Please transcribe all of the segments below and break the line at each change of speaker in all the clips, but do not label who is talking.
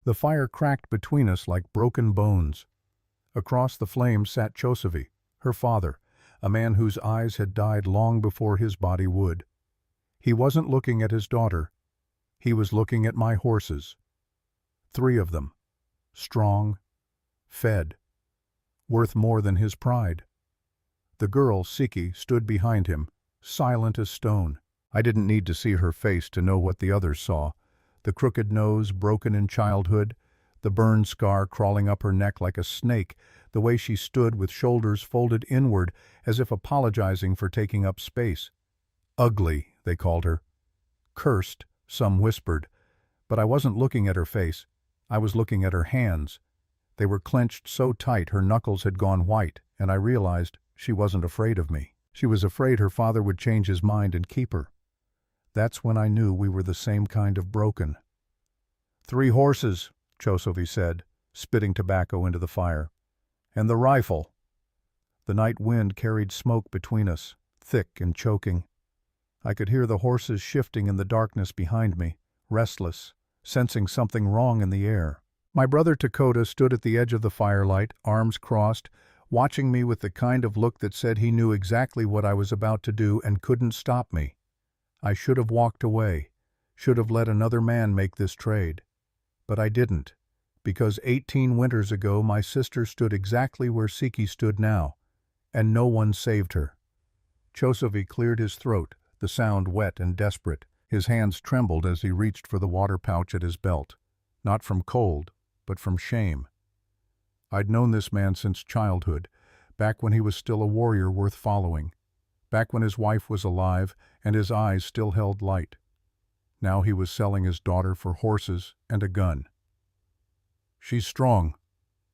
The fire cracked between us like broken bones. Across the flames sat Chosavi, her father, a man whose eyes had died long before his body would. He wasn't looking at his daughter. He was looking at my horses. 3 of them. Strong, fed, worth more than his pride. The girl, Siki, stood behind him, silent as stone. I didn't need to see her face to know what the others saw. The crooked nose broken in childhood, the burn scar crawling up her neck like a snake, the way she stood with shoulders folded inward as if apologizing for taking up space. Ugly, they called her. Cursed, some whispered. But I wasn't looking at her face. I was looking at her hands. They were clenched so tight her knuckles had gone white, and I realized she wasn't afraid of me. She was afraid her father would change his mind and keep her. That's when I knew we were the same kind of broken. 3 horses, Chosavi said, spitting tobacco into the fire. And the rifle. The night wind carried smoke between us, thick and choking. I could hear the horses shifting in the darkness behind me, restless, sensing something wrong in the air. My brother Dakota stood at the edge of the firelight, arms crossed, watching me with the kind of look that said he knew exactly what I was about to do and couldn't stop me. I should have walked away, should have let another man make this trade. But I didn't, because 18 winters ago my sister stood exactly where Siki stood now, and no one saved her. Chosavi cleared his throat, the sound wet and desperate. His hands trembled as he reached for the water pouch at his belt, not from cold, but from shame. I'd known this man since childhood, back when he was still a warrior worth following, back when his wife was alive and his eyes still held light. Now he was selling his daughter for horses and a gun. She's strong,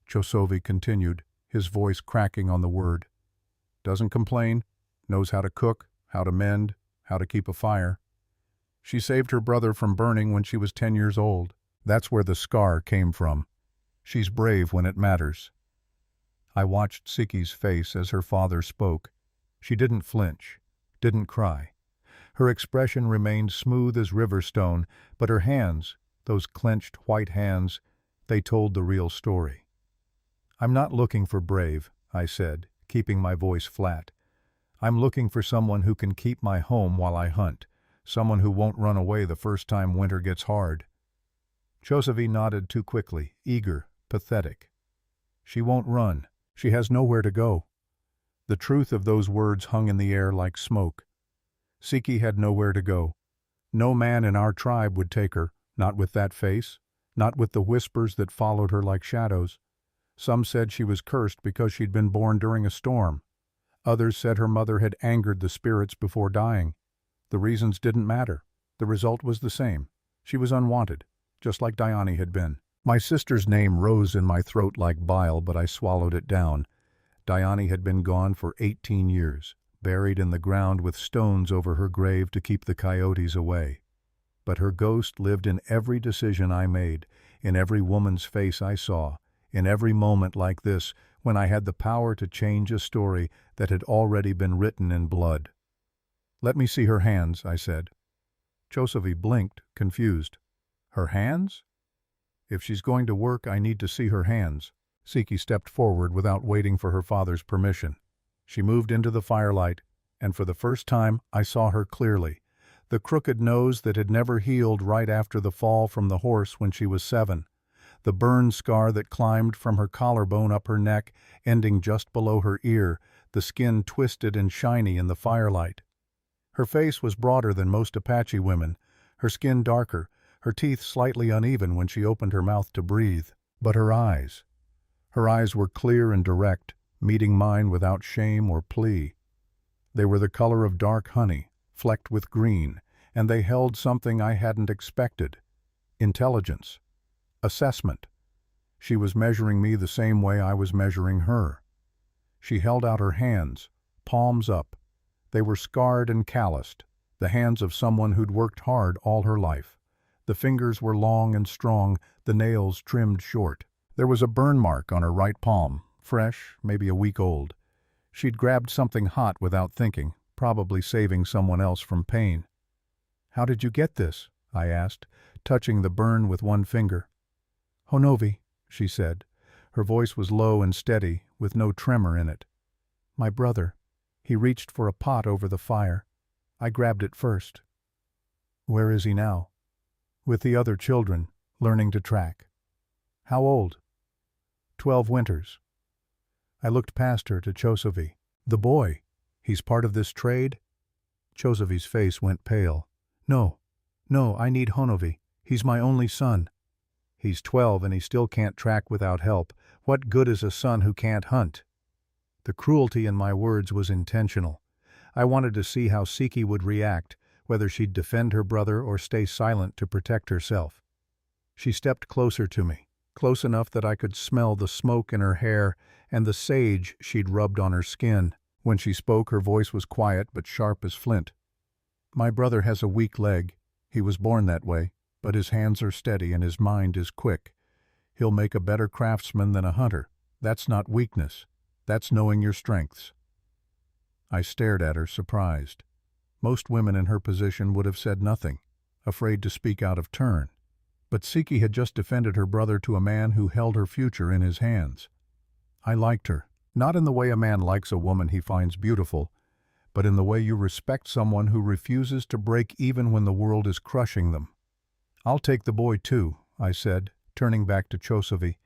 Chosavi continued, his voice cracking on the word. Doesn't complain, knows how to cook, how to mend, how to keep a fire. She saved her brother from burning when she was 10 years old. That's where the scar came from. She's brave when it matters. I watched Siki's face as her father spoke. She didn't flinch, didn't cry. Her expression remained smooth as river stone, but her hands, those clenched white hands, they told the real story. I'm not looking for brave, I said, keeping my voice flat. I'm looking for someone who can keep my home while I hunt, someone who won't run away the first time winter gets hard. Chosavi nodded too quickly, eager, pathetic. She won't run. She has nowhere to go. The truth of those words hung in the air like smoke. Siki had nowhere to go. No man in our tribe would take her, not with that face, not with the whispers that followed her like shadows. Some said she was cursed because she'd been born during a storm. Others said her mother had angered the spirits before dying. The reasons didn't matter. The result was the same. She was unwanted, just like Diani had been. My sister's name rose in my throat like bile, but I swallowed it down. Diani had been gone for 18 years, buried in the ground with stones over her grave to keep the coyotes away. But her ghost lived in every decision I made, in every woman's face I saw, in every moment like this, when I had the power to change a story that had already been written in blood. "Let me see her hands," I said. Chosavi blinked, confused. "Her hands? If she's going to work, I need to see her hands." Siki stepped forward without waiting for her father's permission. She moved into the firelight, and for the first time I saw her clearly. The crooked nose that had never healed right after the fall from the horse when she was 7. The burn scar that climbed from her collarbone up her neck, ending just below her ear, the skin twisted and shiny in the firelight. Her face was broader than most Apache women, her skin darker, her teeth slightly uneven when she opened her mouth to breathe. But her eyes were clear and direct, meeting mine without shame or plea. They were the color of dark honey, flecked with green, and they held something I hadn't expected. Intelligence. Assessment. She was measuring me the same way I was measuring her. She held out her hands, palms up. They were scarred and calloused, the hands of someone who'd worked hard all her life. The fingers were long and strong, the nails trimmed short. There was a burn mark on her right palm, fresh, maybe a week old. She'd grabbed something hot without thinking, probably saving someone else from pain. "How did you get this?" I asked, touching the burn with one finger. "Honovi," she said. Her voice was low and steady, with no tremor in it. "My brother. He reached for a pot over the fire. I grabbed it first." "Where is he now?" "With the other children, learning to track." "How old?" 12 winters. I looked past her to Chosovi. "The boy. He's part of this trade?" Chosovi's face went pale. No, I need Honovi. He's my only son." "He's 12 and he still can't track without help. What good is a son who can't hunt?" The cruelty in my words was intentional. I wanted to see how Siki would react, whether she'd defend her brother or stay silent to protect herself. She stepped closer to me, close enough that I could smell the smoke in her hair and the sage she'd rubbed on her skin. When she spoke, her voice was quiet but sharp as flint. "My brother has a weak leg. He was born that way, but his hands are steady and his mind is quick. He'll make a better craftsman than a hunter. That's not weakness. That's knowing your strengths." I stared at her, surprised. Most women in her position would have said nothing, afraid to speak out of turn. But Siki had just defended her brother to a man who held her future in his hands. I liked her, not in the way a man likes a woman he finds beautiful, but in the way you respect someone who refuses to break even when the world is crushing them. "I'll take the boy too," I said, turning back to Chosovi.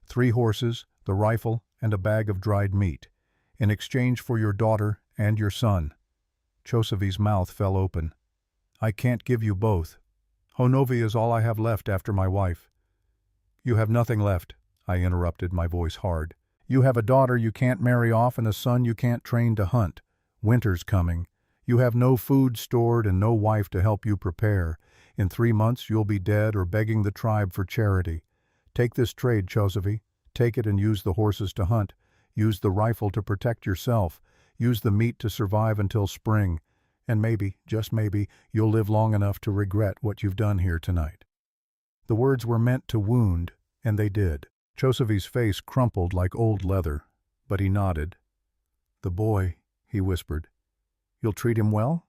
3 horses, the rifle, and a bag of dried meat, in exchange for your daughter and your son." Chosovi's mouth fell open. "I can't give you both. Honovi is all I have left after my wife." "You have nothing left," I interrupted, my voice hard. "You have a daughter you can't marry off and a son you can't train to hunt. Winter's coming. You have no food stored and no wife to help you prepare. In 3 months you'll be dead or begging the tribe for charity. Take this trade, Chosovi. Take it and use the horses to hunt. Use the rifle to protect yourself. Use the meat to survive until spring. And maybe, just maybe, you'll live long enough to regret what you've done here tonight." The words were meant to wound, and they did. Chosovi's face crumpled like old leather, but he nodded. "The boy," he whispered. "You'll treat him well?"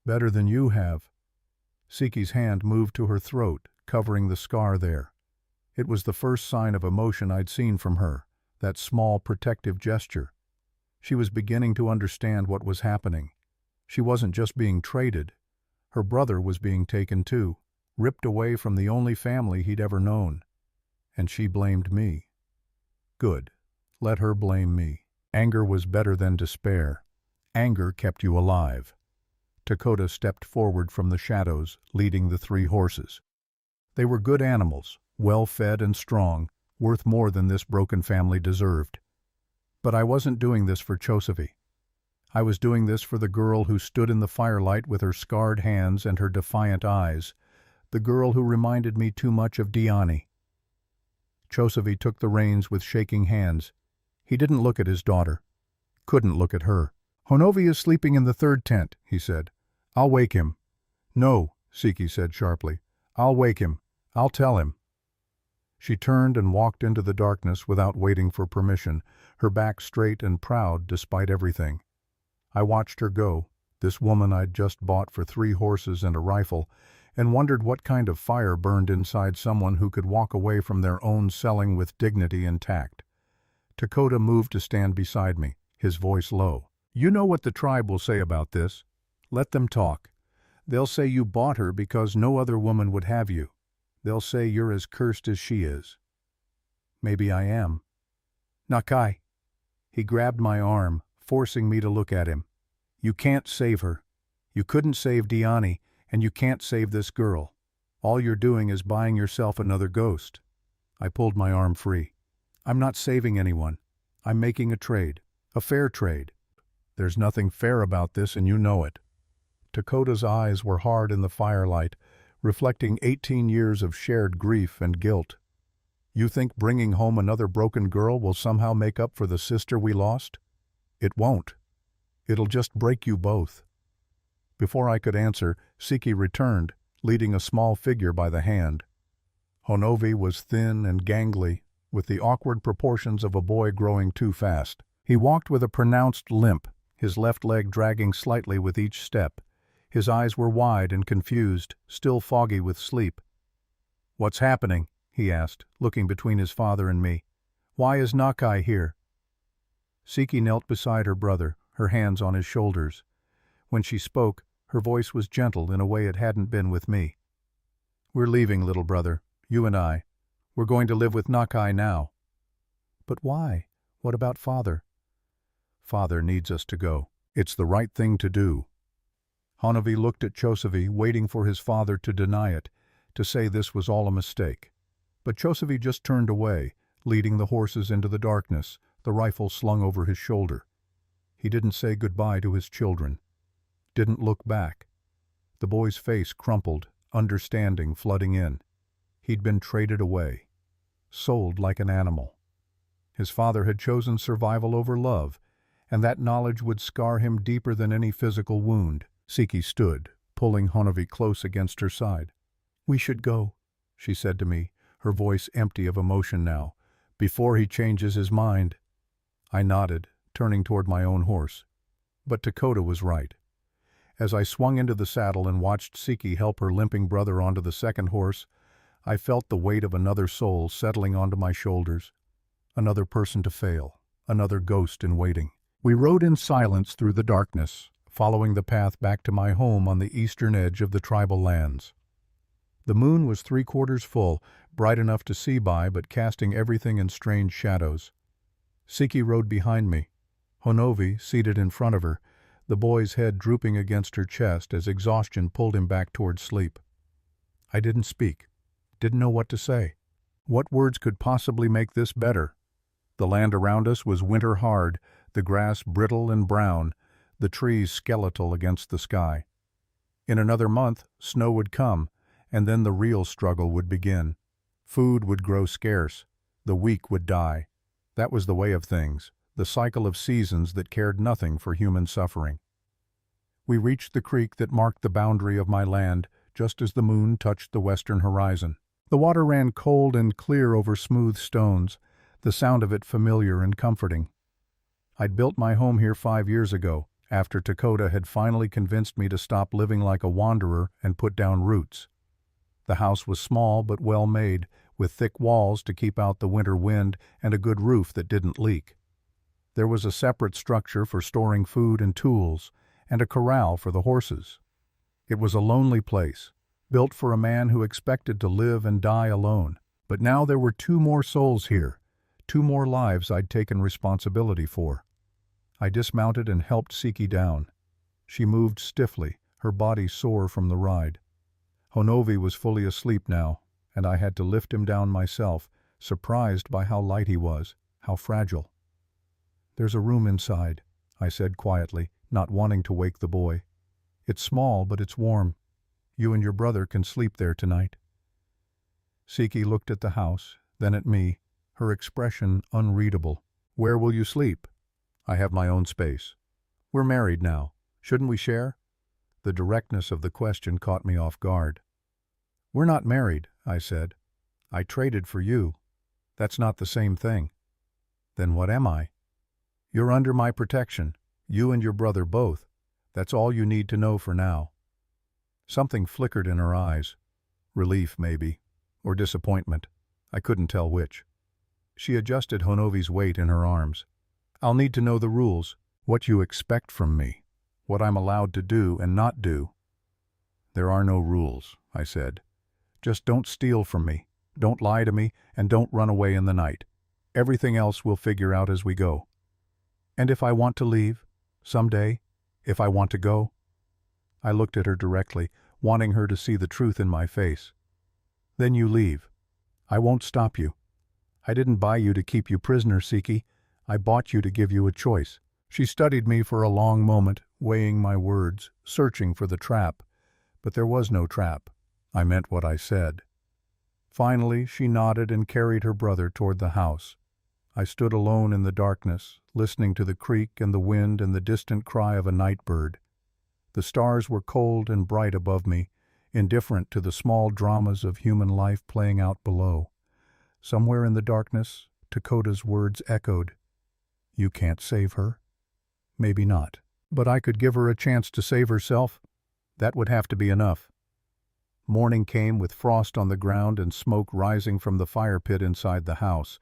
"Better than you have." Siki's hand moved to her throat, covering the scar there. It was the first sign of emotion I'd seen from her, that small protective gesture. She was beginning to understand what was happening. She wasn't just being traded. Her brother was being taken too, ripped away from the only family he'd ever known. And she blamed me. Good. Let her blame me. Anger was better than despair. Anger kept you alive. Dakota stepped forward from the shadows, leading the 3 horses. They were good animals, well-fed and strong, worth more than this broken family deserved. But I wasn't doing this for Chosovi. I was doing this for the girl who stood in the firelight with her scarred hands and her defiant eyes, the girl who reminded me too much of Diani. Chosovi took the reins with shaking hands. He didn't look at his daughter. Couldn't look at her. "Honovi is sleeping in the 3rd tent," he said. "I'll wake him." "No," Siki said sharply. "I'll wake him. I'll tell him." She turned and walked into the darkness without waiting for permission, her back straight and proud despite everything. I watched her go, this woman I'd just bought for 3 horses and a rifle, and wondered what kind of fire burned inside someone who could walk away from their own selling with dignity intact. Dakota moved to stand beside me, his voice low. "You know what the tribe will say about this. Let them talk. They'll say you bought her because no other woman would have you. They'll say you're as cursed as she is. Maybe I am." "Nakai." He grabbed my arm, forcing me to look at him. "You can't save her. You couldn't save Diani, and you can't save this girl. All you're doing is buying yourself another ghost." I pulled my arm free. "I'm not saving anyone. I'm making a trade. A fair trade. There's nothing fair about this, and you know it." Dakota's eyes were hard in the firelight, reflecting 18 years of shared grief and guilt. "You think bringing home another broken girl will somehow make up for the sister we lost? It won't. It'll just break you both." Before I could answer, Siki returned, leading a small figure by the hand. Honovi was thin and gangly, with the awkward proportions of a boy growing too fast. He walked with a pronounced limp, his left leg dragging slightly with each step. His eyes were wide and confused, still foggy with sleep. "What's happening?" he asked, looking between his father and me. "Why is Nakai here?" Siki knelt beside her brother, her hands on his shoulders. When she spoke, her voice was gentle in a way it hadn't been with me. "We're leaving, little brother, you and I. We're going to live with Nakai now." "But why? What about Father?" "Father needs us to go. It's the right thing to do." Hanavi looked at Chosavi, waiting for his father to deny it, to say this was all a mistake. But Chosavi just turned away, leading the horses into the darkness, the rifle slung over his shoulder. He didn't say goodbye to his children. Didn't look back. The boy's face crumpled, understanding flooding in. He'd been traded away. Sold like an animal. His father had chosen survival over love, and that knowledge would scar him deeper than any physical wound. Siki stood, pulling Hanavi close against her side. "We should go," she said to me, her voice empty of emotion now, "before he changes his mind." I nodded, turning toward my own horse. But Dakota was right. As I swung into the saddle and watched Siki help her limping brother onto the second horse, I felt the weight of another soul settling onto my shoulders. Another person to fail, another ghost in waiting. We rode in silence through the darkness, following the path back to my home on the eastern edge of the tribal lands. The moon was 3/4 full, bright enough to see by but casting everything in strange shadows. Siki rode behind me, Honovi seated in front of her, the boy's head drooping against her chest as exhaustion pulled him back toward sleep. I didn't speak, didn't know what to say. What words could possibly make this better? The land around us was winter hard, the grass brittle and brown, the trees skeletal against the sky. In another month, snow would come, and then the real struggle would begin. Food would grow scarce, the weak would die. That was the way of things, the cycle of seasons that cared nothing for human suffering. We reached the creek that marked the boundary of my land, just as the moon touched the western horizon. The water ran cold and clear over smooth stones, the sound of it familiar and comforting. I'd built my home here 5 years ago, after Dakota had finally convinced me to stop living like a wanderer and put down roots. The house was small but well made, with thick walls to keep out the winter wind and a good roof that didn't leak. There was a separate structure for storing food and tools, and a corral for the horses. It was a lonely place, built for a man who expected to live and die alone. But now there were 2 more souls here, 2 more lives I'd taken responsibility for. I dismounted and helped Siki down. She moved stiffly, her body sore from the ride. Honovi was fully asleep now, and I had to lift him down myself, surprised by how light he was, how fragile. "There's a room inside," I said quietly, not wanting to wake the boy. "It's small, but it's warm. You and your brother can sleep there tonight." Siki looked at the house, then at me, her expression unreadable. "Where will you sleep?" "I have my own space. We're married now. Shouldn't we share?" The directness of the question caught me off guard. "We're not married," I said. "I traded for you. That's not the same thing." "Then what am I?" "You're under my protection, you and your brother both. That's all you need to know for now." Something flickered in her eyes. Relief, maybe, or disappointment. I couldn't tell which. She adjusted Honovi's weight in her arms. "I'll need to know the rules, what you expect from me, what I'm allowed to do and not do." "There are no rules," I said. "Just don't steal from me, don't lie to me, and don't run away in the night. Everything else we'll figure out as we go." "And if I want to leave, someday, if I want to go?" I looked at her directly, wanting her to see the truth in my face. "Then you leave. I won't stop you. I didn't buy you to keep you prisoner, Siki. I bought you to give you a choice." She studied me for a long moment, weighing my words, searching for the trap. But there was no trap. I meant what I said. Finally, she nodded and carried her brother toward the house. I stood alone in the darkness, listening to the creek and the wind and the distant cry of a night bird. The stars were cold and bright above me, indifferent to the small dramas of human life playing out below. Somewhere in the darkness, Dakota's words echoed. "You can't save her." Maybe not. But I could give her a chance to save herself. That would have to be enough. Morning came with frost on the ground and smoke rising from the fire pit inside the house.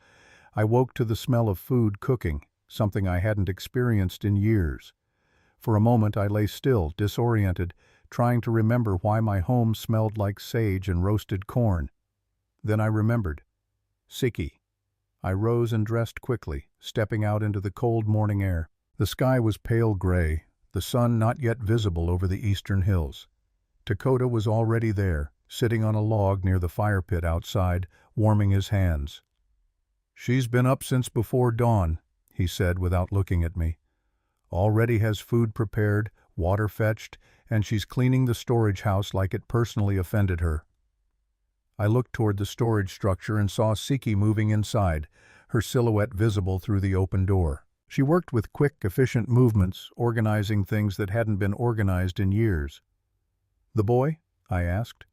I woke to the smell of food cooking, something I hadn't experienced in years. For a moment I lay still, disoriented, trying to remember why my home smelled like sage and roasted corn. Then I remembered. Siki. I rose and dressed quickly, stepping out into the cold morning air. The sky was pale gray, the sun not yet visible over the eastern hills. Dakota was already there, sitting on a log near the fire pit outside, warming his hands. "She's been up since before dawn," he said without looking at me. "Already has food prepared, water fetched, and she's cleaning the storage house like it personally offended her." I looked toward the storage structure and saw Siki moving inside, her silhouette visible through the open door. She worked with quick, efficient movements, organizing things that hadn't been organized in years. "The boy?" I asked.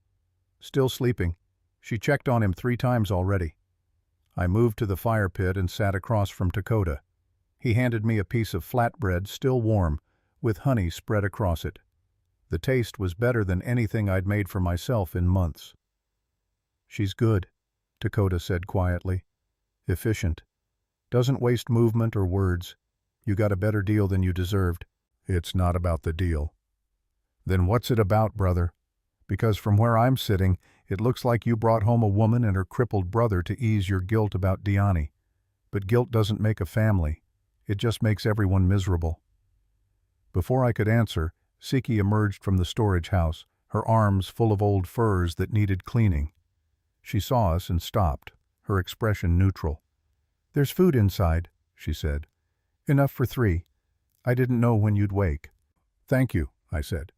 "Still sleeping. She checked on him 3 times already." I moved to the fire pit and sat across from Dakota. He handed me a piece of flatbread, still warm, with honey spread across it. The taste was better than anything I'd made for myself in months. "She's good," Dakota said quietly. "Efficient. Doesn't waste movement or words. You got a better deal than you deserved." "It's not about the deal." "Then what's it about, brother? Because from where I'm sitting, it looks like you brought home a woman and her crippled brother to ease your guilt about Diani. But guilt doesn't make a family. It just makes everyone miserable." Before I could answer, Siki emerged from the storage house, her arms full of old furs that needed cleaning. She saw us and stopped, her expression neutral. "There's food inside," she said. "Enough for 3. I didn't know when you'd wake." "Thank you," I said.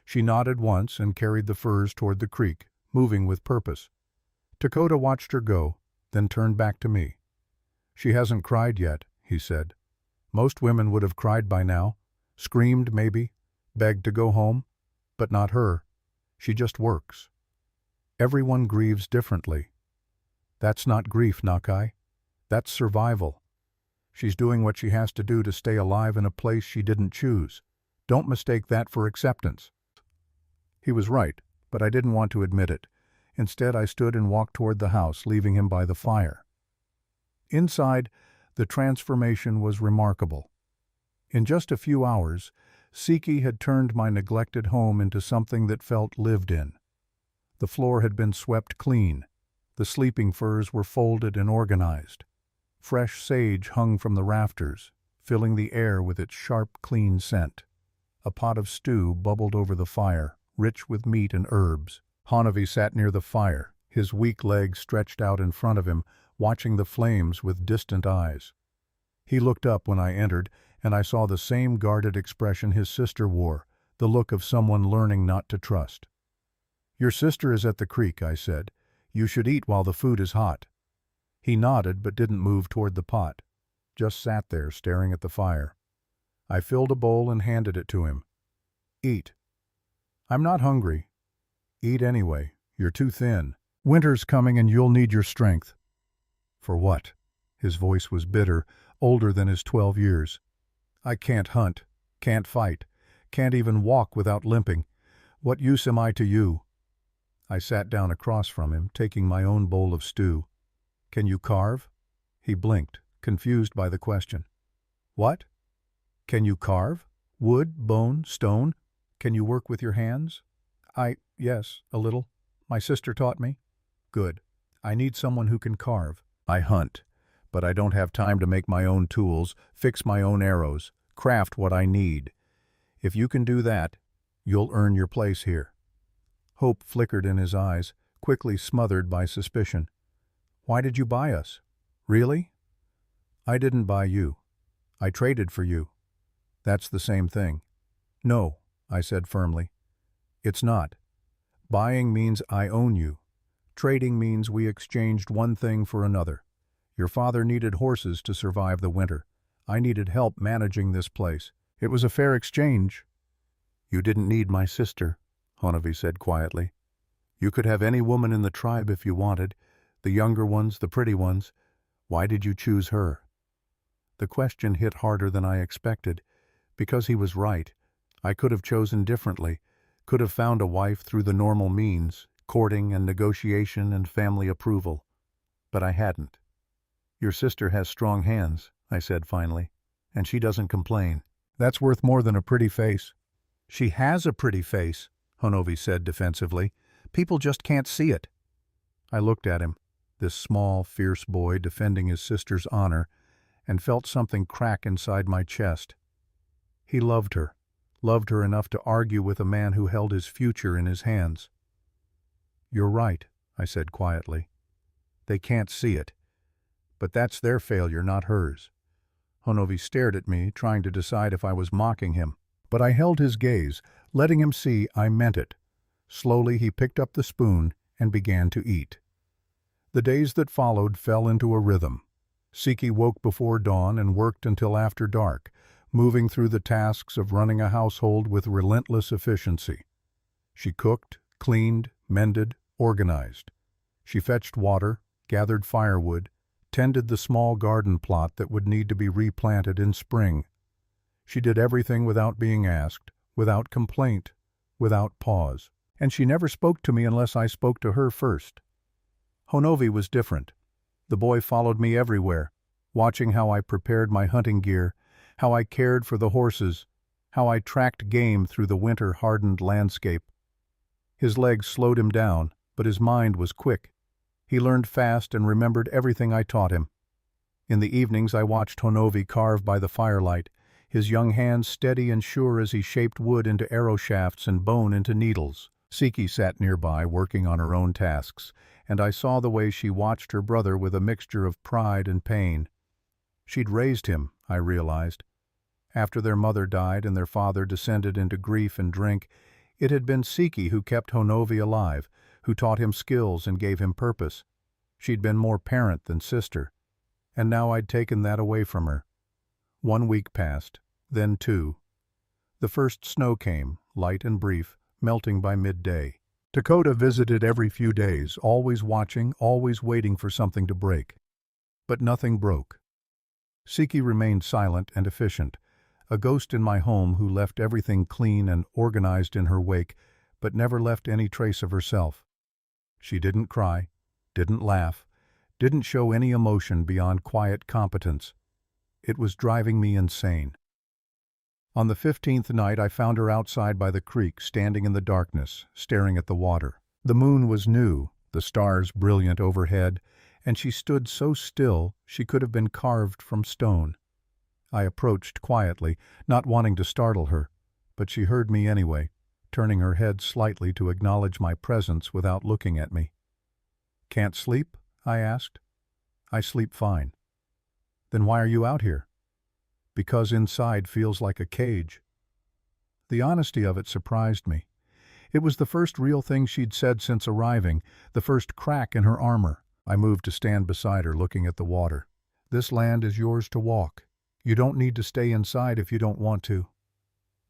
She nodded once and carried the furs toward the creek, moving with purpose. Dakota watched her go, then turned back to me. "She hasn't cried yet," he said. "Most women would have cried by now, screamed maybe, begged to go home, but not her. She just works. Everyone grieves differently. That's not grief, Nakai. That's survival. She's doing what she has to do to stay alive in a place she didn't choose. Don't mistake that for acceptance." He was right, but I didn't want to admit it. Instead, I stood and walked toward the house, leaving him by the fire. Inside, the transformation was remarkable. In just a few hours, Siki had turned my neglected home into something that felt lived in. The floor had been swept clean. The sleeping furs were folded and organized. Fresh sage hung from the rafters, filling the air with its sharp, clean scent. A pot of stew bubbled over the fire, rich with meat and herbs. Hanavi sat near the fire, his weak legs stretched out in front of him, watching the flames with distant eyes. He looked up when I entered, and I saw the same guarded expression his sister wore, the look of someone learning not to trust. "Your sister is at the creek," I said. "You should eat while the food is hot." He nodded but didn't move toward the pot, just sat there staring at the fire. I filled a bowl and handed it to him. "Eat." "I'm not hungry." "Eat anyway. You're too thin. Winter's coming and you'll need your strength." "For what?" His voice was bitter, older than his 12 years. "I can't hunt, can't fight, can't even walk without limping. What use am I to you?" I sat down across from him, taking my own bowl of stew. "Can you carve?" He blinked, confused by the question. "What? Can you carve? Wood, bone, stone? Can you work with your hands?" Yes, a little. My sister taught me." "Good. I need someone who can carve. I hunt, but I don't have time to make my own tools, fix my own arrows, craft what I need. If you can do that, you'll earn your place here." Hope flickered in his eyes, quickly smothered by suspicion. "Why did you buy us? Really?" "I didn't buy you. I traded for you." "That's the same thing." "No," I said firmly. "It's not. Buying means I own you. Trading means we exchanged one thing for another. Your father needed horses to survive the winter. I needed help managing this place. It was a fair exchange." "You didn't need my sister," Hanavi said quietly. "You could have any woman in the tribe if you wanted, the younger ones, the pretty ones. Why did you choose her?" The question hit harder than I expected, because he was right. I could have chosen differently, could have found a wife through the normal means, courting and negotiation and family approval. But I hadn't. "Your sister has strong hands," I said finally, "and she doesn't complain. That's worth more than a pretty face." "She has a pretty face," Honovi said defensively. "People just can't see it." I looked at him, this small, fierce boy defending his sister's honor, and felt something crack inside my chest. He loved her enough to argue with a man who held his future in his hands. "You're right," I said quietly. "They can't see it. But that's their failure, not hers." Honovi stared at me, trying to decide if I was mocking him. But I held his gaze, letting him see I meant it. Slowly he picked up the spoon and began to eat. The days that followed fell into a rhythm. Siki woke before dawn and worked until after dark, moving through the tasks of running a household with relentless efficiency. She cooked, cleaned, mended, organized. She fetched water, gathered firewood, tended the small garden plot that would need to be replanted in spring. She did everything without being asked, without complaint, without pause. And she never spoke to me unless I spoke to her first. Honovi was different. The boy followed me everywhere, watching how I prepared my hunting gear, how I cared for the horses, how I tracked game through the winter-hardened landscape. His legs slowed him down, but his mind was quick. He learned fast and remembered everything I taught him. In the evenings I watched Honovi carve by the firelight, his young hands steady and sure as he shaped wood into arrow shafts and bone into needles. Siki sat nearby, working on her own tasks, and I saw the way she watched her brother with a mixture of pride and pain. She'd raised him, I realized. After their mother died and their father descended into grief and drink, it had been Siki who kept Honovi alive, who taught him skills and gave him purpose. She'd been more parent than sister, and now I'd taken that away from her. 1 week passed, then 2. The first snow came, light and brief, melting by midday. Dakota visited every few days, always watching, always waiting for something to break. But nothing broke. Siki remained silent and efficient, a ghost in my home who left everything clean and organized in her wake, but never left any trace of herself. She didn't cry, didn't laugh, didn't show any emotion beyond quiet competence. It was driving me insane. On the 15th night I found her outside by the creek, standing in the darkness, staring at the water. The moon was new, the stars brilliant overhead, and she stood so still she could have been carved from stone. I approached quietly, not wanting to startle her, but she heard me anyway, turning her head slightly to acknowledge my presence without looking at me. "Can't sleep?" I asked. "I sleep fine." "Then why are you out here?" "Because inside feels like a cage." The honesty of it surprised me. It was the first real thing she'd said since arriving, the first crack in her armor. I moved to stand beside her, looking at the water. "This land is yours to walk. You don't need to stay inside if you don't want to."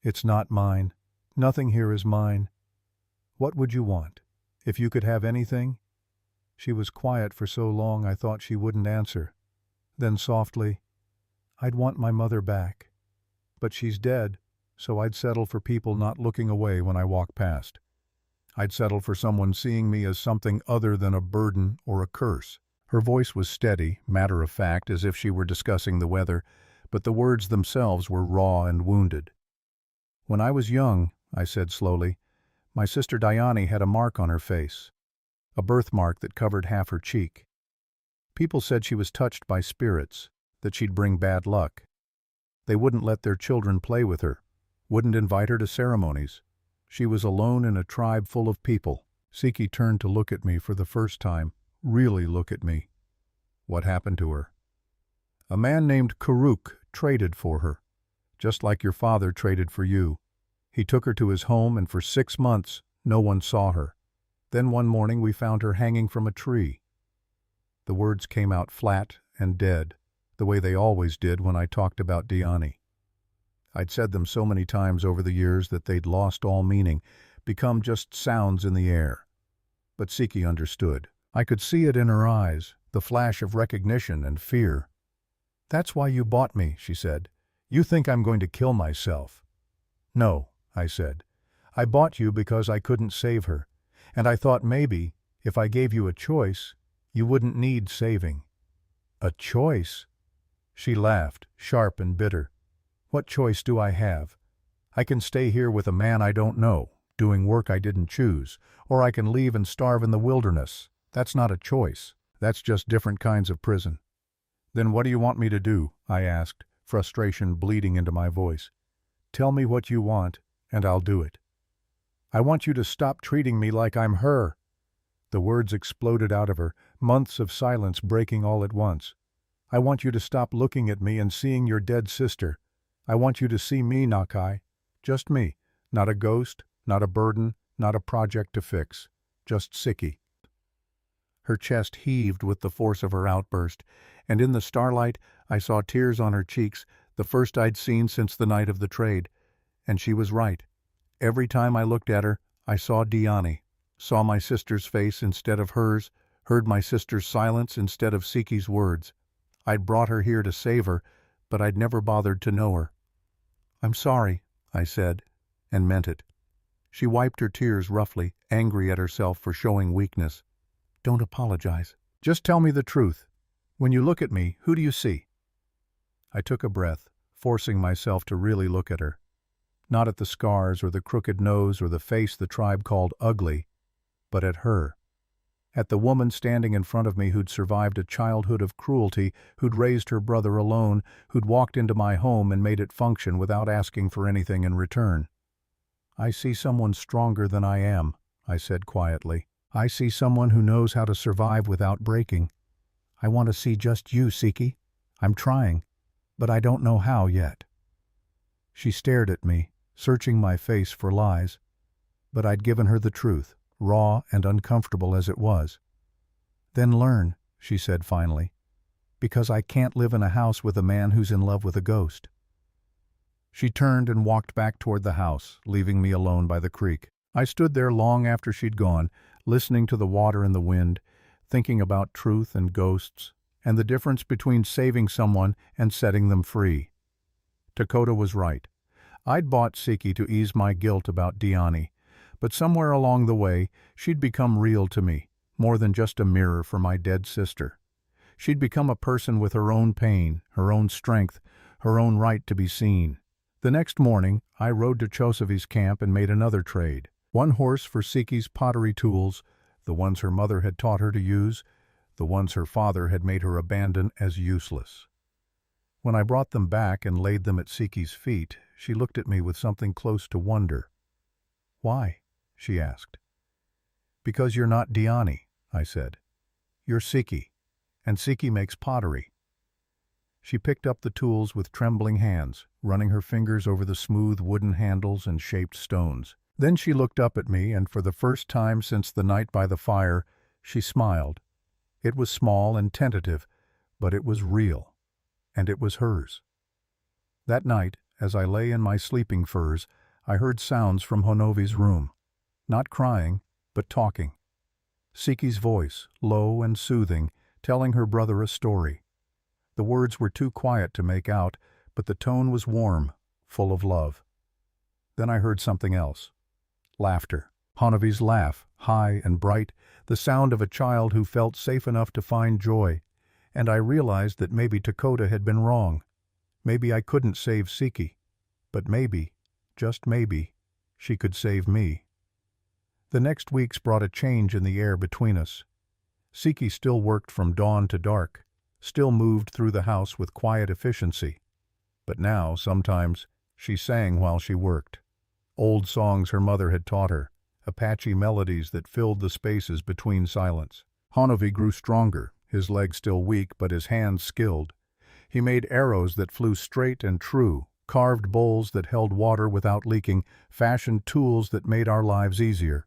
"It's not mine. Nothing here is mine." "What would you want? If you could have anything?" She was quiet for so long I thought she wouldn't answer. Then softly, "I'd want my mother back. But she's dead, so I'd settle for people not looking away when I walk past. I'd settle for someone seeing me as something other than a burden or a curse." Her voice was steady, matter-of-fact, as if she were discussing the weather, but the words themselves were raw and wounded. "When I was young," I said slowly, "my sister Diane had a mark on her face, a birthmark that covered half her cheek. People said she was touched by spirits, that she'd bring bad luck. They wouldn't let their children play with her, wouldn't invite her to ceremonies. She was alone in a tribe full of people." Siki turned to look at me for the first time, really look at me. "What happened to her?" "A man named Karuk traded for her, just like your father traded for you. He took her to his home, and for 6 months no one saw her. Then one morning we found her hanging from a tree." The words came out flat and dead, the way they always did when I talked about Diane. I'd said them so many times over the years that they'd lost all meaning, become just sounds in the air. But Siki understood. I could see it in her eyes, the flash of recognition and fear. "That's why you bought me," she said. "You think I'm going to kill myself." "No," I said. "I bought you because I couldn't save her. And I thought maybe, if I gave you a choice, you wouldn't need saving." "A choice?" She laughed, sharp and bitter. "What choice do I have? I can stay here with a man I don't know, doing work I didn't choose, or I can leave and starve in the wilderness. That's not a choice. That's just different kinds of prison." "Then what do you want me to do?" I asked, frustration bleeding into my voice. "Tell me what you want, and I'll do it." "I want you to stop treating me like I'm her." The words exploded out of her, months of silence breaking all at once. "I want you to stop looking at me and seeing your dead sister. I want you to see me, Nakai. Just me. Not a ghost, not a burden, not a project to fix. Just Siki." Her chest heaved with the force of her outburst, and in the starlight I saw tears on her cheeks, the first I'd seen since the night of the trade. And she was right. Every time I looked at her, I saw Diani, saw my sister's face instead of hers, heard my sister's silence instead of Siki's words. I'd brought her here to save her, but I'd never bothered to know her. "I'm sorry," I said, and meant it. She wiped her tears roughly, angry at herself for showing weakness. "Don't apologize. Just tell me the truth. When you look at me, who do you see?" I took a breath, forcing myself to really look at her. Not at the scars or the crooked nose or the face the tribe called ugly, but at her. At the woman standing in front of me who'd survived a childhood of cruelty, who'd raised her brother alone, who'd walked into my home and made it function without asking for anything in return. "I see someone stronger than I am," I said quietly. "I see someone who knows how to survive without breaking. I want to see just you, Siki. I'm trying, but I don't know how yet." She stared at me, searching my face for lies. But I'd given her the truth, raw and uncomfortable as it was. "Then learn," she said finally, "because I can't live in a house with a man who's in love with a ghost." She turned and walked back toward the house, leaving me alone by the creek. I stood there long after she'd gone, listening to the water and the wind, thinking about truth and ghosts, and the difference between saving someone and setting them free. Dakota was right. I'd bought Siki to ease my guilt about Diani, but somewhere along the way, she'd become real to me, more than just a mirror for my dead sister. She'd become a person with her own pain, her own strength, her own right to be seen. The next morning, I rode to Chosavi's camp and made another trade. One horse for Siki's pottery tools, the ones her mother had taught her to use, the ones her father had made her abandon as useless. When I brought them back and laid them at Siki's feet, she looked at me with something close to wonder. "Why?" she asked. "Because you're not Diani," I said. "You're Siki, and Siki makes pottery." She picked up the tools with trembling hands, running her fingers over the smooth wooden handles and shaped stones. Then she looked up at me, and for the first time since the night by the fire, she smiled. It was small and tentative, but it was real, and it was hers. That night, as I lay in my sleeping furs, I heard sounds from Honovi's room. Not crying, but talking. Siki's voice, low and soothing, telling her brother a story. The words were too quiet to make out, but the tone was warm, full of love. Then I heard something else. Laughter. Honovi's laugh, high and bright, the sound of a child who felt safe enough to find joy, and I realized that maybe Dakota had been wrong. Maybe I couldn't save Siki, but maybe, just maybe, she could save me. The next weeks brought a change in the air between us. Siki still worked from dawn to dark, still moved through the house with quiet efficiency. But now, sometimes, she sang while she worked. Old songs her mother had taught her, Apache melodies that filled the spaces between silence. Honovi grew stronger, his legs still weak but his hands skilled. He made arrows that flew straight and true, carved bowls that held water without leaking, fashioned tools that made our lives easier.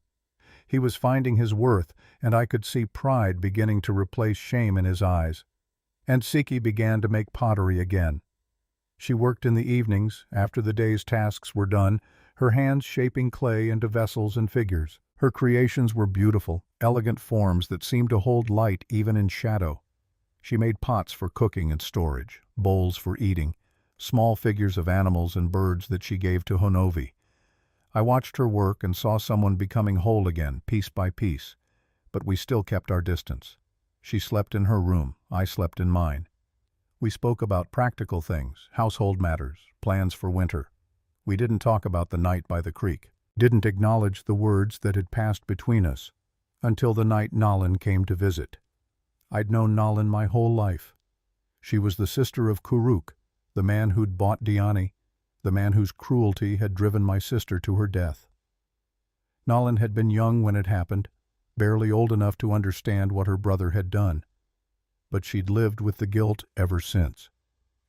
He was finding his worth, and I could see pride beginning to replace shame in his eyes. And Siki began to make pottery again. She worked in the evenings, after the day's tasks were done, her hands shaping clay into vessels and figures. Her creations were beautiful, elegant forms that seemed to hold light even in shadow. She made pots for cooking and storage, bowls for eating, small figures of animals and birds that she gave to Honovi. I watched her work and saw someone becoming whole again, piece by piece. But we still kept our distance. She slept in her room, I slept in mine. We spoke about practical things, household matters, plans for winter. We didn't talk about the night by the creek, didn't acknowledge the words that had passed between us, until the night Nalin came to visit. I'd known Nalin my whole life. She was the sister of Kuruk, the man who'd bought Diani, the man whose cruelty had driven my sister to her death. Nalin had been young when it happened, barely old enough to understand what her brother had done. But she'd lived with the guilt ever since.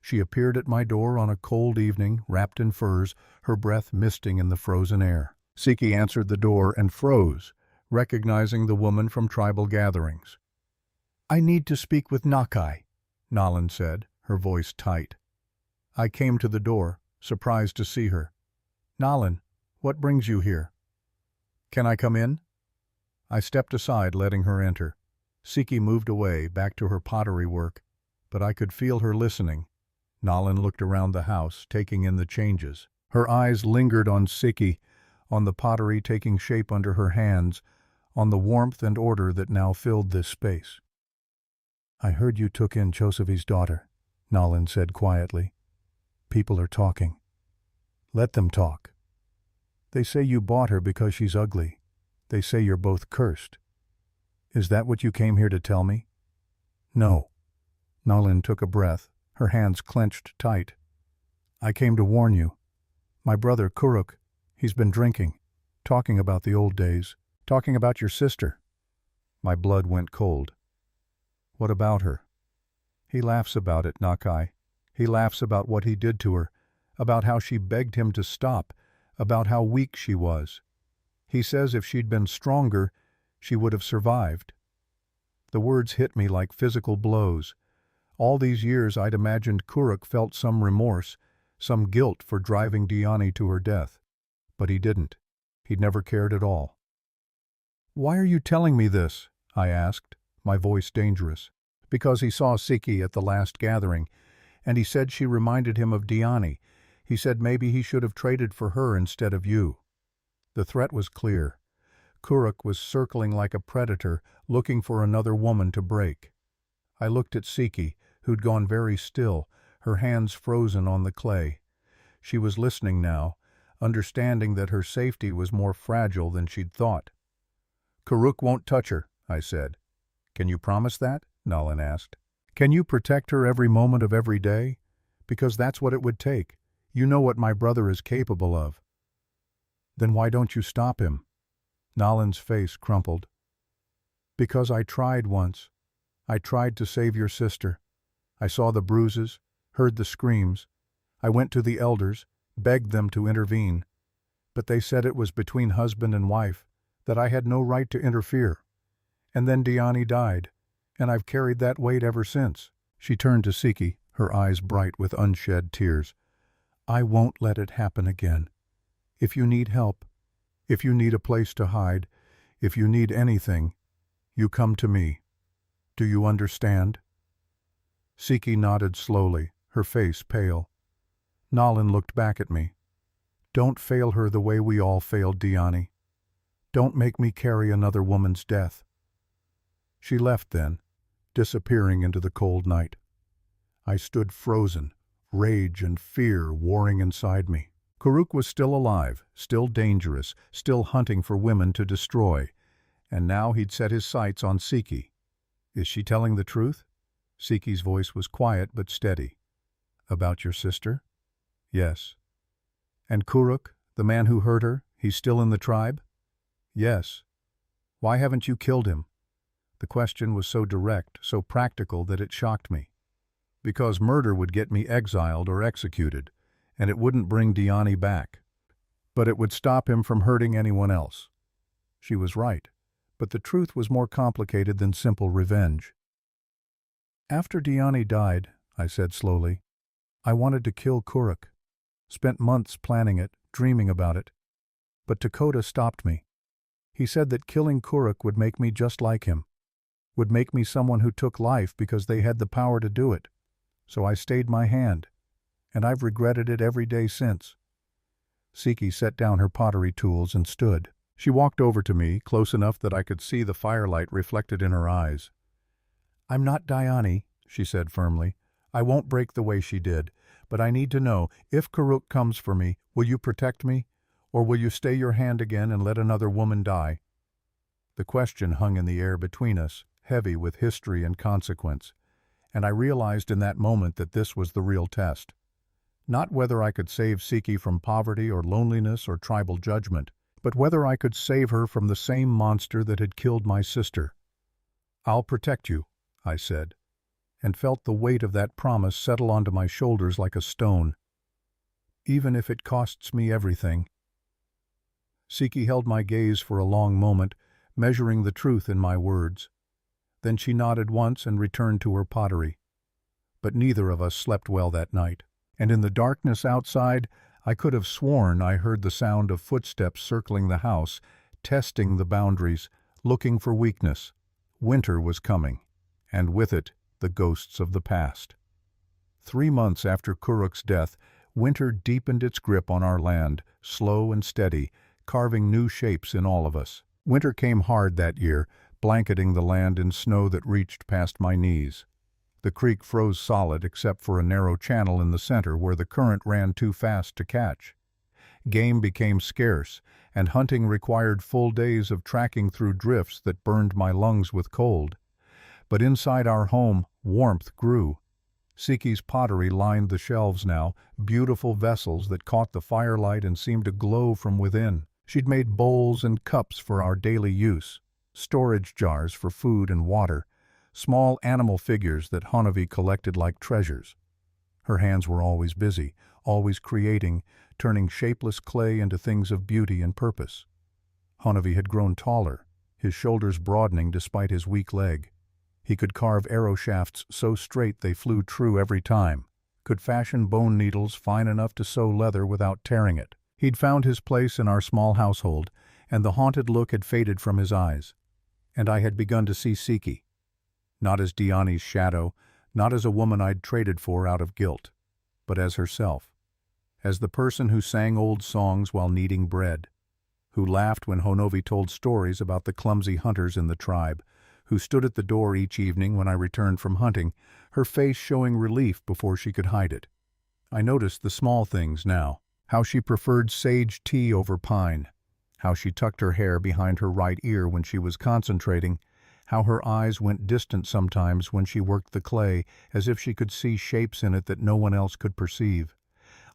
She appeared at my door on a cold evening, wrapped in furs, her breath misting in the frozen air. Siki answered the door and froze, recognizing the woman from tribal gatherings. "I need to speak with Nakai," Nalin said, her voice tight. I came to the door, surprised to see her. "Nalin, what brings you here?" "Can I come in?" I stepped aside, letting her enter. Siki moved away, back to her pottery work, but I could feel her listening. Nalin looked around the house, taking in the changes. Her eyes lingered on Siki, on the pottery taking shape under her hands, on the warmth and order that now filled this space. "I heard you took in Chosavi's daughter," Nalin said quietly. "People are talking. Let them talk. They say you bought her because she's ugly. They say you're both cursed. Is that what you came here to tell me?" "No." Nalin took a breath, her hands clenched tight. "I came to warn you. My brother, Kuruk, he's been drinking, talking about the old days, talking about your sister." My blood went cold. "What about her?" "He laughs about it, Nakai. He laughs about what he did to her, about how she begged him to stop, about how weak she was. He says if she'd been stronger, she would have survived." The words hit me like physical blows. All these years I'd imagined Kuruk felt some remorse, some guilt for driving Diani to her death. But he didn't. He'd never cared at all. "Why are you telling me this?" I asked, my voice dangerous. "Because he saw Siki at the last gathering, and he said she reminded him of Diani. He said maybe he should have traded for her instead of you." The threat was clear. Kuruk was circling like a predator, looking for another woman to break. I looked at Siki, who'd gone very still, her hands frozen on the clay. She was listening now, understanding that her safety was more fragile than she'd thought. "Kuruk won't touch her," I said. "Can you promise that?" Nalin asked. "Can you protect her every moment of every day? Because that's what it would take. You know what my brother is capable of." "Then why don't you stop him?" Nalin's face crumpled. "Because I tried once. I tried to save your sister. I saw the bruises, heard the screams. I went to the elders, begged them to intervene. But they said it was between husband and wife, that I had no right to interfere. And then Diani died, and I've carried that weight ever since." She turned to Siki, her eyes bright with unshed tears. "I won't let it happen again. If you need help, if you need a place to hide, if you need anything, you come to me. Do you understand?" Siki nodded slowly, her face pale. Nalin looked back at me. "Don't fail her the way we all failed Diani. Don't make me carry another woman's death." She left then, disappearing into the cold night. I stood frozen, rage and fear warring inside me. Kuruk was still alive, still dangerous, still hunting for women to destroy, and now he'd set his sights on Siki. "Is she telling the truth?" Siki's voice was quiet but steady. "About your sister?" "Yes." "And Kuruk, the man who hurt her, he's still in the tribe?" "Yes." "Why haven't you killed him?" The question was so direct, so practical that it shocked me. "Because murder would get me exiled or executed, and it wouldn't bring Diani back. But it would stop him from hurting anyone else." She was right, but the truth was more complicated than simple revenge. "After Diani died," I said slowly, "I wanted to kill Kuruk. Spent months planning it, dreaming about it. But Dakota stopped me. He said that killing Kuruk would make me just like him, would make me someone who took life because they had the power to do it. So I stayed my hand, and I've regretted it every day since." Siki set down her pottery tools and stood. She walked over to me, close enough that I could see the firelight reflected in her eyes. "I'm not Diani," she said firmly. "I won't break the way she did, but I need to know, if Karuk comes for me, will you protect me? Or will you stay your hand again and let another woman die?" The question hung in the air between us, heavy with history and consequence, and I realized in that moment that this was the real test. Not whether I could save Siki from poverty or loneliness or tribal judgment, but whether I could save her from the same monster that had killed my sister. "I'll protect you," I said, and felt the weight of that promise settle onto my shoulders like a stone. "Even if it costs me everything." Siki held my gaze for a long moment, measuring the truth in my words. Then she nodded once and returned to her pottery. But neither of us slept well that night, and in the darkness outside, I could have sworn I heard the sound of footsteps circling the house, testing the boundaries, looking for weakness. Winter was coming, and with it, the ghosts of the past. 3 months after Kuruk's death, winter deepened its grip on our land, slow and steady, carving new shapes in all of us. Winter came hard that year, blanketing the land in snow that reached past my knees. The creek froze solid except for a narrow channel in the center where the current ran too fast to catch. Game became scarce, and hunting required full days of tracking through drifts that burned my lungs with cold. But inside our home, warmth grew. Siki's pottery lined the shelves now, beautiful vessels that caught the firelight and seemed to glow from within. She'd made bowls and cups for our daily use, storage jars for food and water, small animal figures that Honovi collected like treasures. Her hands were always busy, always creating, turning shapeless clay into things of beauty and purpose. Honovi had grown taller, his shoulders broadening despite his weak leg. He could carve arrow shafts so straight they flew true every time, could fashion bone needles fine enough to sew leather without tearing it. He'd found his place in our small household, and the haunted look had faded from his eyes. And I had begun to see Siki, not as Diani's shadow, not as a woman I'd traded for out of guilt, but as herself, as the person who sang old songs while kneading bread, who laughed when Honovi told stories about the clumsy hunters in the tribe, who stood at the door each evening when I returned from hunting, her face showing relief before she could hide it. I noticed the small things now, how she preferred sage tea over pine, how she tucked her hair behind her right ear when she was concentrating, how her eyes went distant sometimes when she worked the clay, as if she could see shapes in it that no one else could perceive.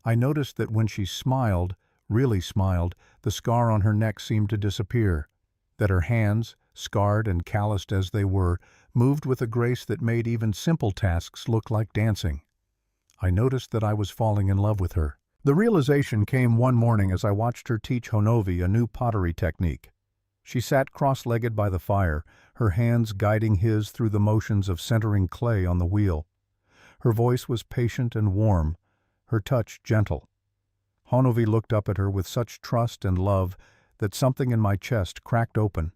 I noticed that when she smiled, really smiled, the scar on her neck seemed to disappear, that her hands, scarred and calloused as they were, moved with a grace that made even simple tasks look like dancing. I noticed that I was falling in love with her. The realization came one morning as I watched her teach Honovi a new pottery technique. She sat cross-legged by the fire, her hands guiding his through the motions of centering clay on the wheel. Her voice was patient and warm, her touch gentle. Honovi looked up at her with such trust and love that something in my chest cracked open.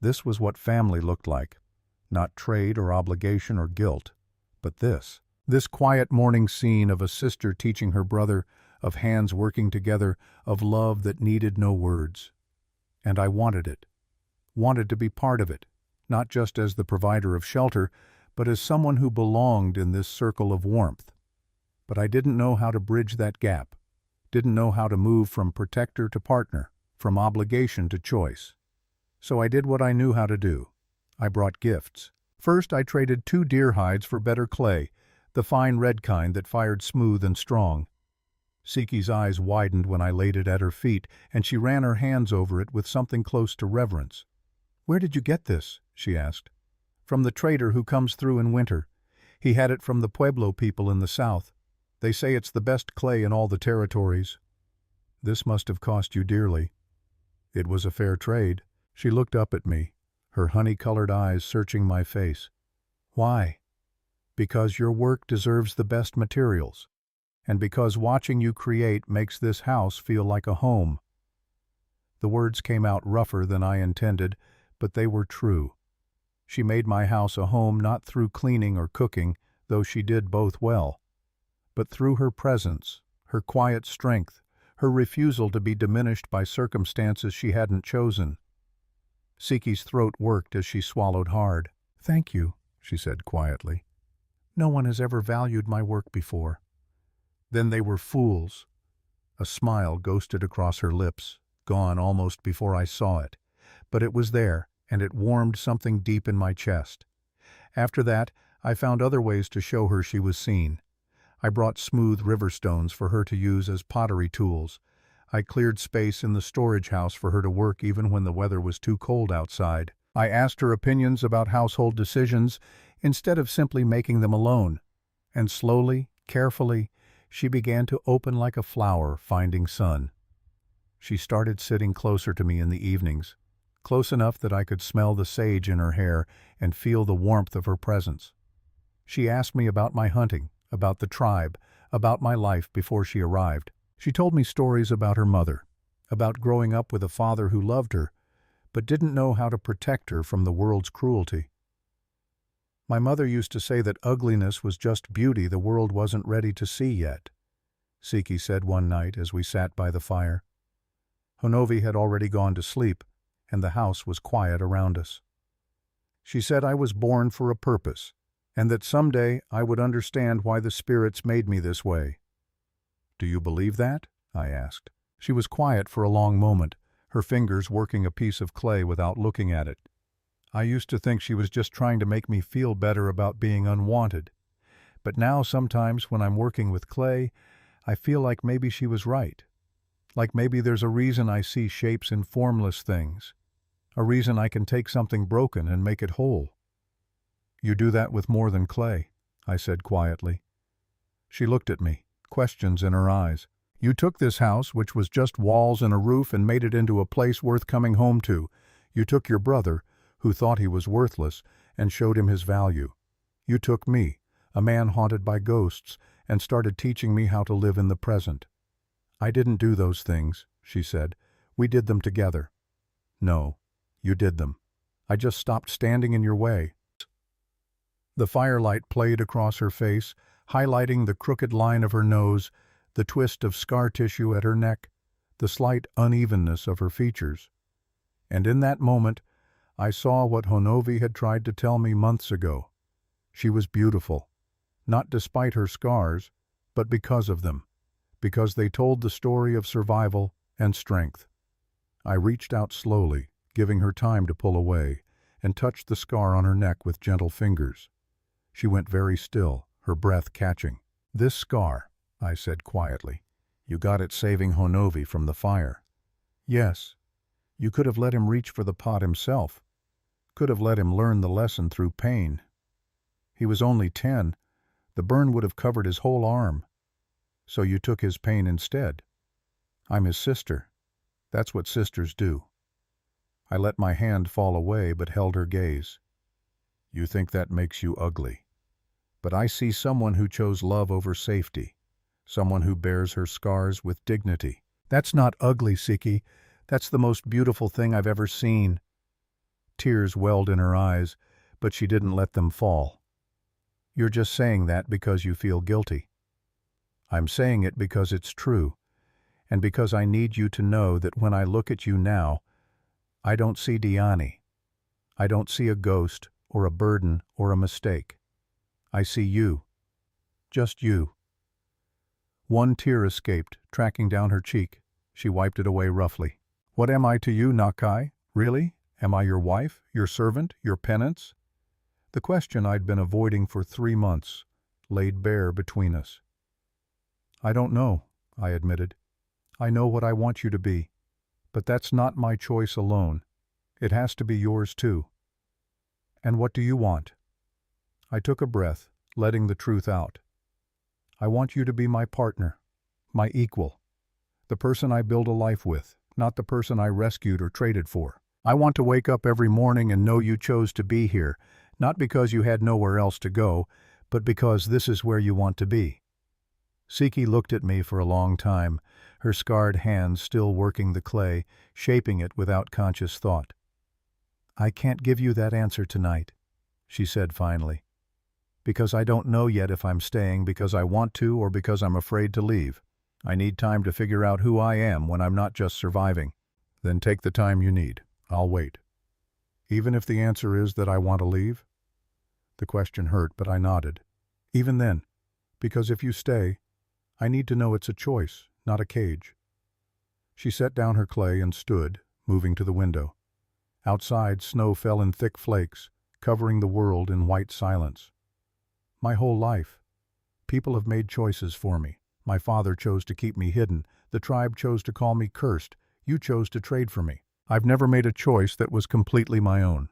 This was what family looked like, not trade or obligation or guilt, but this quiet morning scene of a sister teaching her brother, of hands working together, of love that needed no words. And I wanted it, wanted to be part of it, not just as the provider of shelter, but as someone who belonged in this circle of warmth. But I didn't know how to bridge that gap, didn't know how to move from protector to partner, from obligation to choice. So I did what I knew how to do. I brought gifts. First, I traded 2 deer hides for better clay, the fine red kind that fired smooth and strong. Siki's eyes widened when I laid it at her feet, and she ran her hands over it with something close to reverence. "Where did you get this?" she asked. "From the trader who comes through in winter. He had it from the Pueblo people in the south. They say it's the best clay in all the territories." "This must have cost you dearly." "It was a fair trade." She looked up at me, her honey-colored eyes searching my face. "Why?" "Because your work deserves the best materials, and because watching you create makes this house feel like a home." The words came out rougher than I intended, but they were true. She made my house a home not through cleaning or cooking, though she did both well, but through her presence, her quiet strength, her refusal to be diminished by circumstances she hadn't chosen. Siki's throat worked as she swallowed hard. "Thank you," she said quietly. "No one has ever valued my work before." "Then they were fools." A smile ghosted across her lips, gone almost before I saw it. But it was there, and it warmed something deep in my chest. After that, I found other ways to show her she was seen. I brought smooth river stones for her to use as pottery tools. I cleared space in the storage house for her to work even when the weather was too cold outside. I asked her opinions about household decisions instead of simply making them alone. And slowly, carefully, she began to open like a flower finding sun. She started sitting closer to me in the evenings, close enough that I could smell the sage in her hair and feel the warmth of her presence. She asked me about my hunting, about the tribe, about my life before she arrived. She told me stories about her mother, about growing up with a father who loved her, but didn't know how to protect her from the world's cruelty. My mother used to say that ugliness was just beauty the world wasn't ready to see yet, Siki said one night as we sat by the fire. Honovi had already gone to sleep, and the house was quiet around us. She said I was born for a purpose, and that someday I would understand why the spirits made me this way. "Do you believe that?" I asked. She was quiet for a long moment, her fingers working a piece of clay without looking at it. I used to think she was just trying to make me feel better about being unwanted. But now sometimes when I'm working with clay, I feel like maybe she was right. Like maybe there's a reason I see shapes in formless things. A reason I can take something broken and make it whole. "You do that with more than clay," I said quietly. She looked at me, questions in her eyes. "You took this house, which was just walls and a roof, and made it into a place worth coming home to. You took your brother, who thought he was worthless, and showed him his value. You took me, a man haunted by ghosts, and started teaching me how to live in the present." "I didn't do those things," she said. "We did them together." "No, you did them. I just stopped standing in your way." The firelight played across her face, highlighting the crooked line of her nose, the twist of scar tissue at her neck, the slight unevenness of her features. And in that moment, I saw what Honovi had tried to tell me months ago. She was beautiful, not despite her scars, but because of them, because they told the story of survival and strength. I reached out slowly, giving her time to pull away, and touched the scar on her neck with gentle fingers. She went very still, her breath catching. "This scar," I said quietly, "you got it saving Honovi from the fire." "Yes. You could have let him reach for the pot himself. Could have let him learn the lesson through pain. He was only 10. The burn would have covered his whole arm. So you took his pain instead. I'm his sister. That's what sisters do." I let my hand fall away but held her gaze. "You think that makes you ugly. But I see someone who chose love over safety, someone who bears her scars with dignity." "That's not ugly, Siki. That's the most beautiful thing I've ever seen." Tears welled in her eyes, but she didn't let them fall. "You're just saying that because you feel guilty." "I'm saying it because it's true, and because I need you to know that when I look at you now, I don't see Diani. I don't see a ghost or a burden or a mistake. I see you. Just you." One tear escaped, tracking down her cheek. She wiped it away roughly. "What am I to you, Nakai? Really? Am I your wife, your servant, your penance?" The question I'd been avoiding for 3 months laid bare between us. "I don't know," I admitted. "I know what I want you to be. But that's not my choice alone. It has to be yours too." "And what do you want?" I took a breath, letting the truth out. "I want you to be my partner, my equal, the person I build a life with, not the person I rescued or traded for. I want to wake up every morning and know you chose to be here, not because you had nowhere else to go, but because this is where you want to be." Siki looked at me for a long time, her scarred hands still working the clay, shaping it without conscious thought. "I can't give you that answer tonight," she said finally, "because I don't know yet if I'm staying because I want to or because I'm afraid to leave." I need time to figure out who I am when I'm not just surviving. Then take the time you need. I'll wait. Even if the answer is that I want to leave? The question hurt, but I nodded. Even then, because if you stay, I need to know it's a choice, not a cage. She set down her clay and stood, moving to the window. Outside, snow fell in thick flakes, covering the world in white silence. My whole life, people have made choices for me. My father chose to keep me hidden. The tribe chose to call me cursed. You chose to trade for me. I've never made a choice that was completely my own.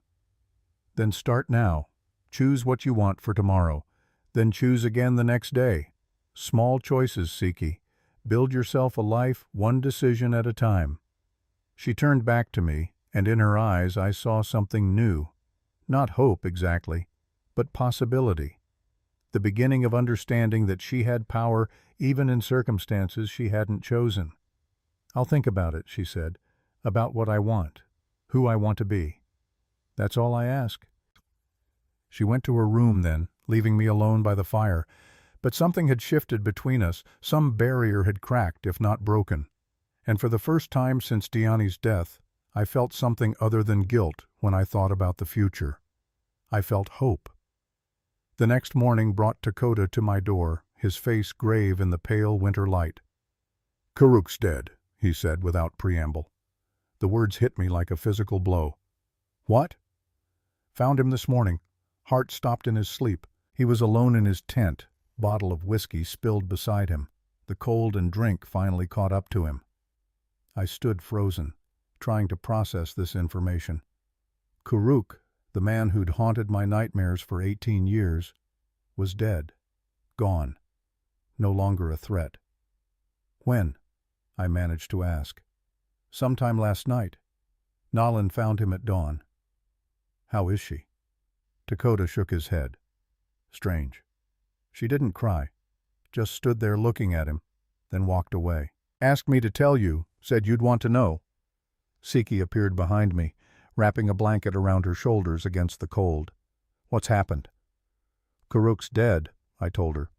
Then start now. Choose what you want for tomorrow. Then choose again the next day. Small choices, Siki. Build yourself a life, one decision at a time. She turned back to me, and in her eyes I saw something new. Not hope exactly, but possibility. The beginning of understanding that she had power even in circumstances she hadn't chosen. I'll think about it, she said, about what I want, who I want to be. That's all I ask. She went to her room then, leaving me alone by the fire. But something had shifted between us, some barrier had cracked, if not broken. And for the first time since Diani's death, I felt something other than guilt when I thought about the future. I felt hope. The next morning brought Dakota to my door, his face grave in the pale winter light. "Karuk's dead," he said without preamble. The words hit me like a physical blow. "What?" "Found him this morning. Heart stopped in his sleep. He was alone in his tent, bottle of whiskey spilled beside him. The cold and drink finally caught up to him." I stood frozen, trying to process this information. Karuk, the man who'd haunted my nightmares for 18 years, was dead, gone, no longer a threat. "When?" I managed to ask. "Sometime last night. Nolan found him at dawn." "How is she?" Dakota shook his head. Strange. She didn't cry, just stood there looking at him, then walked away. "Asked me to tell you, said you'd want to know." Siki appeared behind me, wrapping a blanket around her shoulders against the cold. "What's happened?" "Karuk's dead," I told her.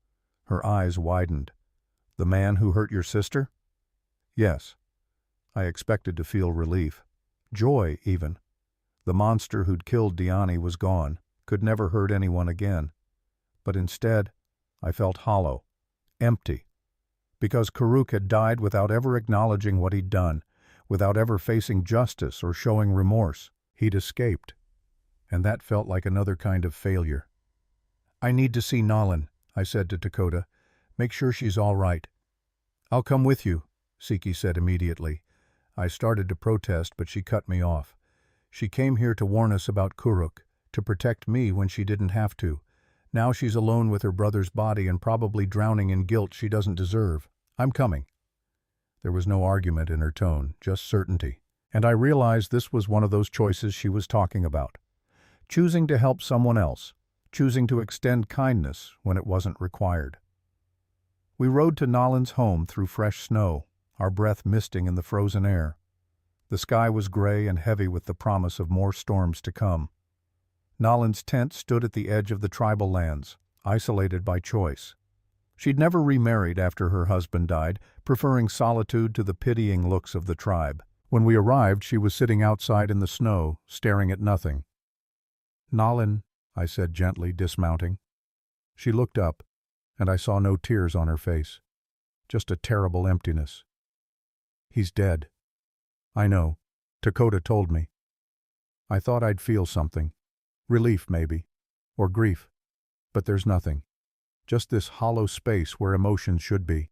Her eyes widened. "The man who hurt your sister?" "Yes." I expected to feel relief. Joy, even. The monster who'd killed Diani was gone, could never hurt anyone again. But instead, I felt hollow, empty. Because Karuk had died without ever acknowledging what he'd done, without ever facing justice or showing remorse. He'd escaped. And that felt like another kind of failure. "I need to see Nolan," I said to Dakota. "Make sure she's all right." "I'll come with you," Siki said immediately. I started to protest, but she cut me off. She came here to warn us about Karuk, to protect me when she didn't have to. Now she's alone with her brother's body and probably drowning in guilt she doesn't deserve. I'm coming. There was no argument in her tone, just certainty. And I realized this was one of those choices she was talking about. Choosing to help someone else, choosing to extend kindness when it wasn't required. We rode to Nolan's home through fresh snow, our breath misting in the frozen air. The sky was gray and heavy with the promise of more storms to come. Nolan's tent stood at the edge of the tribal lands, isolated by choice. She'd never remarried after her husband died, preferring solitude to the pitying looks of the tribe. When we arrived, she was sitting outside in the snow, staring at nothing. "Nolan," I said gently, dismounting. She looked up, and I saw no tears on her face, just a terrible emptiness. "He's dead." "I know. Dakota told me." I thought I'd feel something. Relief, maybe. Or grief. But there's nothing. Just this hollow space where emotions should be.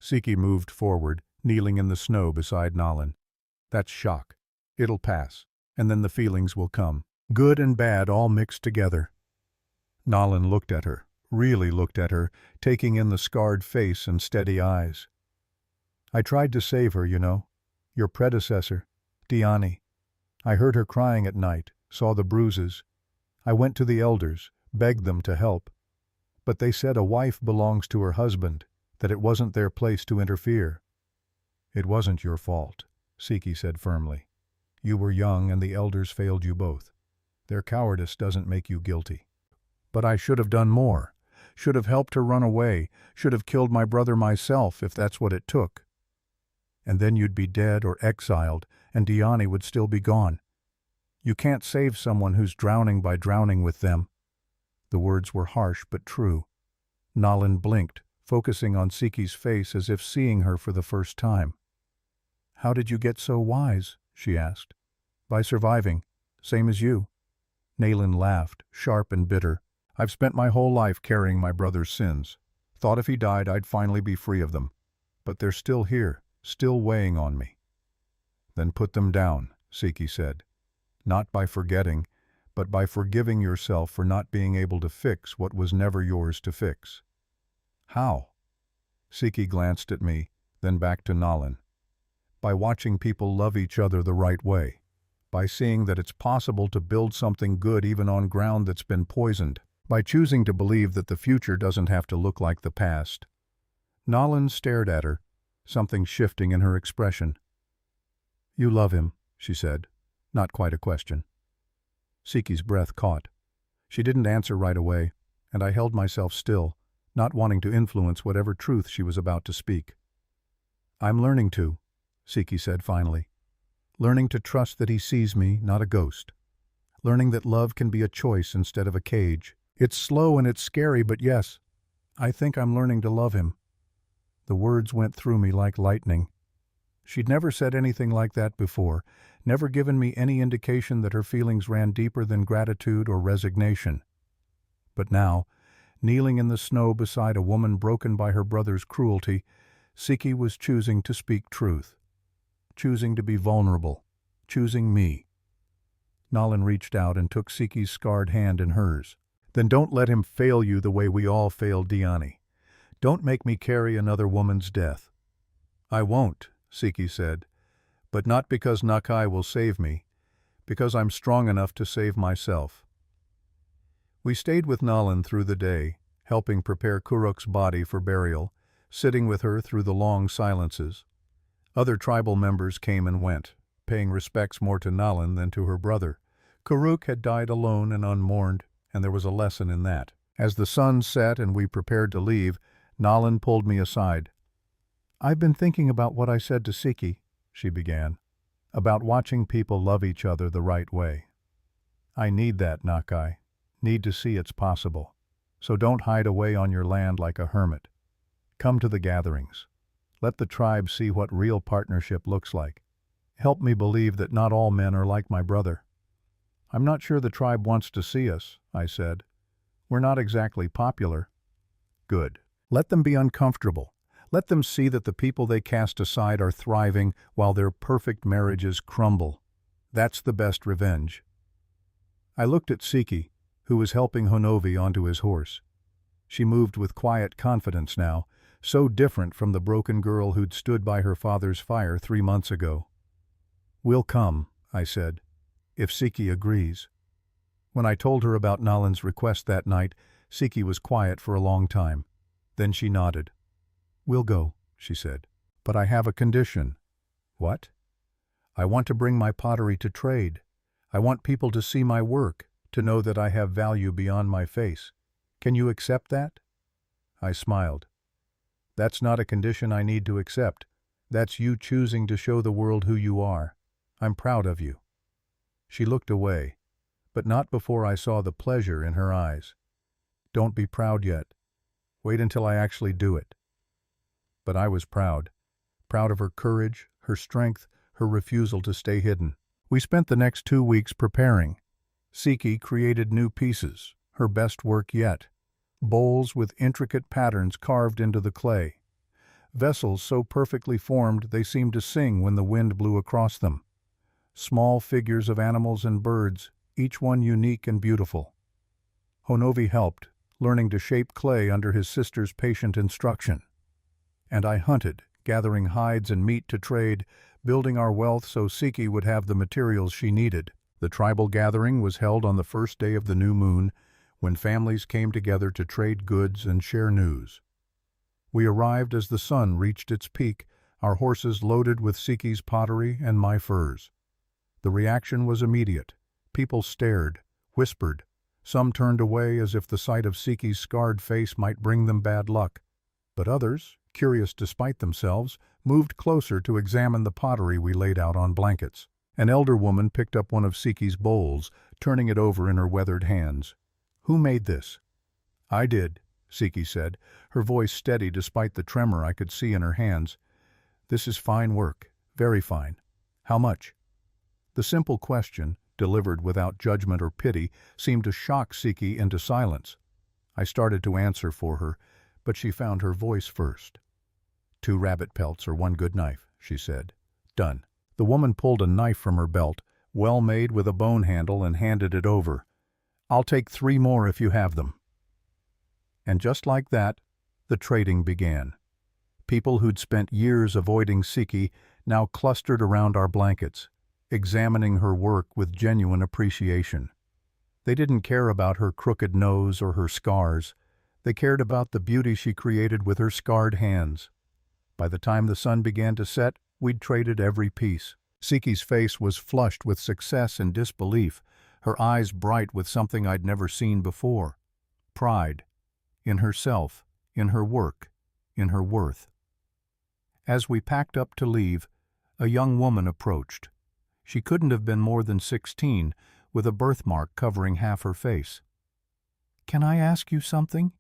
Siki moved forward, kneeling in the snow beside Nolan. "That's shock. It'll pass, and then the feelings will come. Good and bad all mixed together." Nolan looked at her, really looked at her, taking in the scarred face and steady eyes. "I tried to save her, you know. Your predecessor, Diani. I heard her crying at night, saw the bruises. I went to the elders, begged them to help. But they said a wife belongs to her husband, that it wasn't their place to interfere." "It wasn't your fault," Siki said firmly. "You were young and the elders failed you both. Their cowardice doesn't make you guilty." "But I should have done more. should have helped her run away, should have killed my brother myself if that's what it took. And then you'd be dead or exiled, and Diani would still be gone. You can't save someone who's drowning by drowning with them." The words were harsh but true. Nalin blinked, focusing on Siki's face as if seeing her for the first time. "How did you get so wise?" she asked. "By surviving, same as you." Nalin laughed, sharp and bitter. "I've spent my whole life carrying my brother's sins. Thought if he died I'd finally be free of them. But they're still here, still weighing on me." "Then put them down," Siki said. "Not by forgetting, but by forgiving yourself for not being able to fix what was never yours to fix." "How?" Siki glanced at me, then back to Nalin. "By watching people love each other the right way. By seeing that it's possible to build something good even on ground that's been poisoned. By choosing to believe that the future doesn't have to look like the past." Nalin stared at her, something shifting in her expression. "You love him," she said, not quite a question. Siki's breath caught. She didn't answer right away, and I held myself still, not wanting to influence whatever truth she was about to speak. "I'm learning to," Siki said finally. "Learning to trust that he sees me, not a ghost. Learning that love can be a choice instead of a cage. It's slow and it's scary, but yes, I think I'm learning to love him." The words went through me like lightning. She'd never said anything like that before, never given me any indication that her feelings ran deeper than gratitude or resignation. But now, kneeling in the snow beside a woman broken by her brother's cruelty, Siki was choosing to speak truth. Choosing to be vulnerable. Choosing me. Nalin reached out and took Siki's scarred hand in hers. "Then don't let him fail you the way we all failed Diani. Don't make me carry another woman's death." "I won't," Siki said, "but not because Nakai will save me, because I'm strong enough to save myself." We stayed with Nalin through the day, helping prepare Kuruk's body for burial, sitting with her through the long silences. Other tribal members came and went, paying respects more to Nalin than to her brother. Kuruk had died alone and unmourned, and there was a lesson in that. As the sun set and we prepared to leave, Nalin pulled me aside. "I've been thinking about what I said to Siki," she began, "about watching people love each other the right way. I need that, Nakai. Need to see it's possible. So don't hide away on your land like a hermit. Come to the gatherings. Let the tribe see what real partnership looks like. Help me believe that not all men are like my brother." "I'm not sure the tribe wants to see us," I said. "We're not exactly popular." "Good. Let them be uncomfortable. Let them see that the people they cast aside are thriving while their perfect marriages crumble. That's the best revenge." I looked at Siki, who was helping Honovi onto his horse. She moved with quiet confidence now, so different from the broken girl who'd stood by her father's fire 3 months ago. "We'll come," I said, "if Siki agrees." When I told her about Nalin's request that night, Siki was quiet for a long time. Then she nodded. "We'll go," she said, "but I have a condition." "What?" "I want to bring my pottery to trade. I want people to see my work, to know that I have value beyond my face. Can you accept that?" I smiled. "That's not a condition I need to accept. That's you choosing to show the world who you are. I'm proud of you." She looked away, but not before I saw the pleasure in her eyes. "Don't be proud yet. Wait until I actually do it." But I was proud. Proud of her courage, her strength, her refusal to stay hidden. We spent the next 2 weeks preparing. Siki created new pieces, her best work yet. Bowls with intricate patterns carved into the clay. Vessels so perfectly formed they seemed to sing when the wind blew across them. Small figures of animals and birds, each one unique and beautiful. Honovi helped, learning to shape clay under his sister's patient instruction. And I hunted, gathering hides and meat to trade, building our wealth so Siki would have the materials she needed. The tribal gathering was held on the first day of the new moon, when families came together to trade goods and share news. We arrived as the sun reached its peak, our horses loaded with Siki's pottery and my furs. The reaction was immediate. People stared, whispered, Some turned away as if the sight of Siki's scarred face might bring them bad luck, but others, curious despite themselves, moved closer to examine the pottery we laid out on blankets. An elder woman picked up one of Siki's bowls, turning it over in her weathered hands. "Who made this?" "I did," Siki said, her voice steady despite the tremor I could see in her hands. "This is fine work, very fine. How much?" The simple question, delivered without judgment or pity, seemed to shock Siki into silence. I started to answer for her, but she found her voice first. "2 rabbit pelts or 1 good knife," she said. "Done." The woman pulled a knife from her belt, well made with a bone handle, and handed it over. "I'll take 3 more if you have them." And just like that, the trading began. People who'd spent years avoiding Siki now clustered around our blankets, examining her work with genuine appreciation. They didn't care about her crooked nose or her scars. They cared about the beauty she created with her scarred hands. By the time the sun began to set, we'd traded every piece. Siki's face was flushed with success and disbelief, her eyes bright with something I'd never seen before. Pride. In herself, in her work, in her worth. As we packed up to leave, a young woman approached. She couldn't have been more than 16, with a birthmark covering half her face. "Can I ask you something?"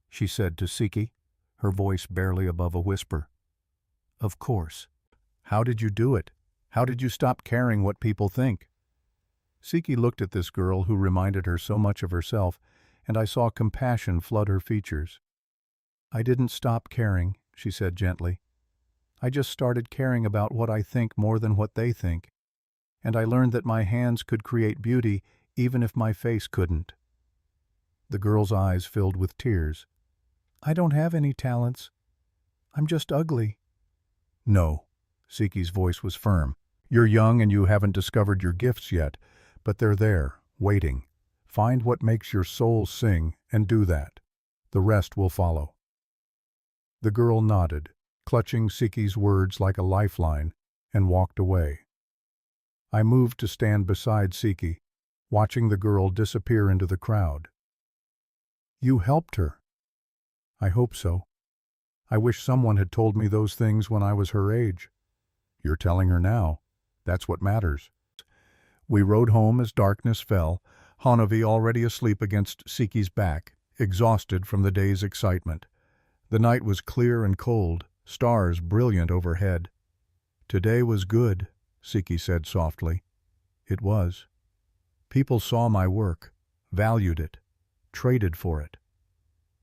she said to Siki, her voice barely above a whisper. "Of course." "How did you do it? How did you stop caring what people think?" Siki looked at this girl who reminded her so much of herself, and I saw compassion flood her features. "I didn't stop caring," she said gently. "I just started caring about what I think more than what they think. And I learned that my hands could create beauty even if my face couldn't." The girl's eyes filled with tears. "I don't have any talents. I'm just ugly." "No." Siki's voice was firm. "You're young and you haven't discovered your gifts yet, but they're there, waiting. Find what makes your soul sing and do that. The rest will follow." The girl nodded, clutching Siki's words like a lifeline, and walked away. I moved to stand beside Siki, watching the girl disappear into the crowd. "You helped her." "I hope so. I wish someone had told me those things when I was her age." "You're telling her now. That's what matters." We rode home as darkness fell, Hanavi already asleep against Siki's back, exhausted from the day's excitement. The night was clear and cold, stars brilliant overhead. "Today was good," Siki said softly. It was. People saw my work, valued it, traded for it.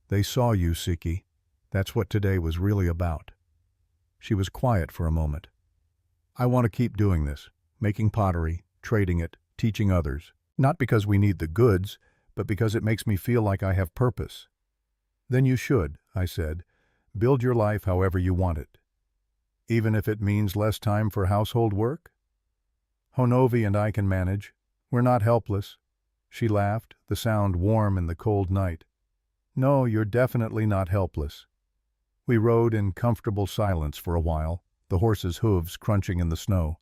They saw you, Siki. That's what today was really about. She was quiet for a moment. "I want to keep doing this, making pottery, trading it, teaching others. Not because we need the goods, but because it makes me feel like I have purpose." "Then you should," I said. "Build your life however you want it. Even if it means less time for household work?" "Honovi and I can manage. We're not helpless." She laughed, the sound warm in the cold night. "No, you're definitely not helpless." We rode in comfortable silence for a while, the horses' hooves crunching in the snow.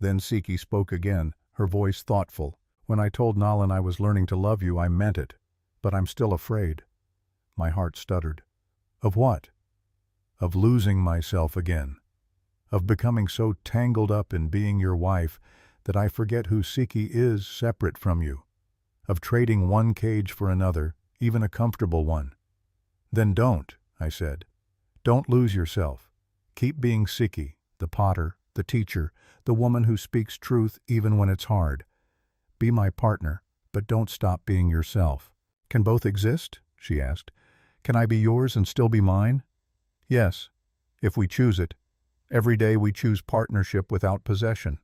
Then Siki spoke again, her voice thoughtful. "When I told Nalan I was learning to love you, I meant it. But I'm still afraid." My heart stuttered. "Of what?" "Of losing myself again. Of becoming so tangled up in being your wife that I forget who Siki is separate from you. Of trading one cage for another, even a comfortable one." "Then don't," I said. "Don't lose yourself. Keep being Siki, the potter, the teacher, the woman who speaks truth even when it's hard. Be my partner, but don't stop being yourself." "Can both exist?" she asked. "Can I be yours and still be mine?" "Yes, if we choose it. Every day we choose partnership without possession.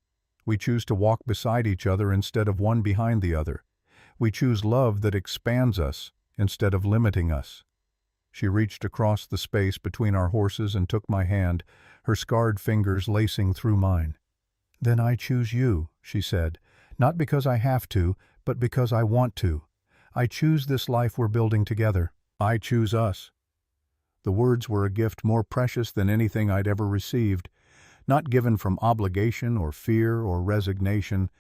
We choose to walk beside each other instead of one behind the other. We choose love that expands us instead of limiting us." She reached across the space between our horses and took my hand, her scarred fingers lacing through mine. "Then I choose you," she said, "not because I have to, but because I want to. I choose this life we're building together. I choose us." The words were a gift more precious than anything I'd ever received, not given from obligation or fear or resignation,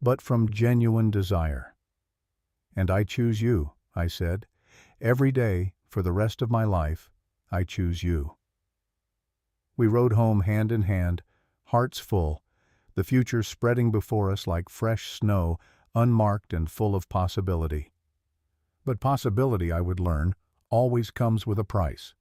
but from genuine desire. "And I choose you," I said. "Every day, for the rest of my life, I choose you." We rode home hand in hand, hearts full, the future spreading before us like fresh snow, unmarked and full of possibility. But possibility, I would learn, always comes with a price.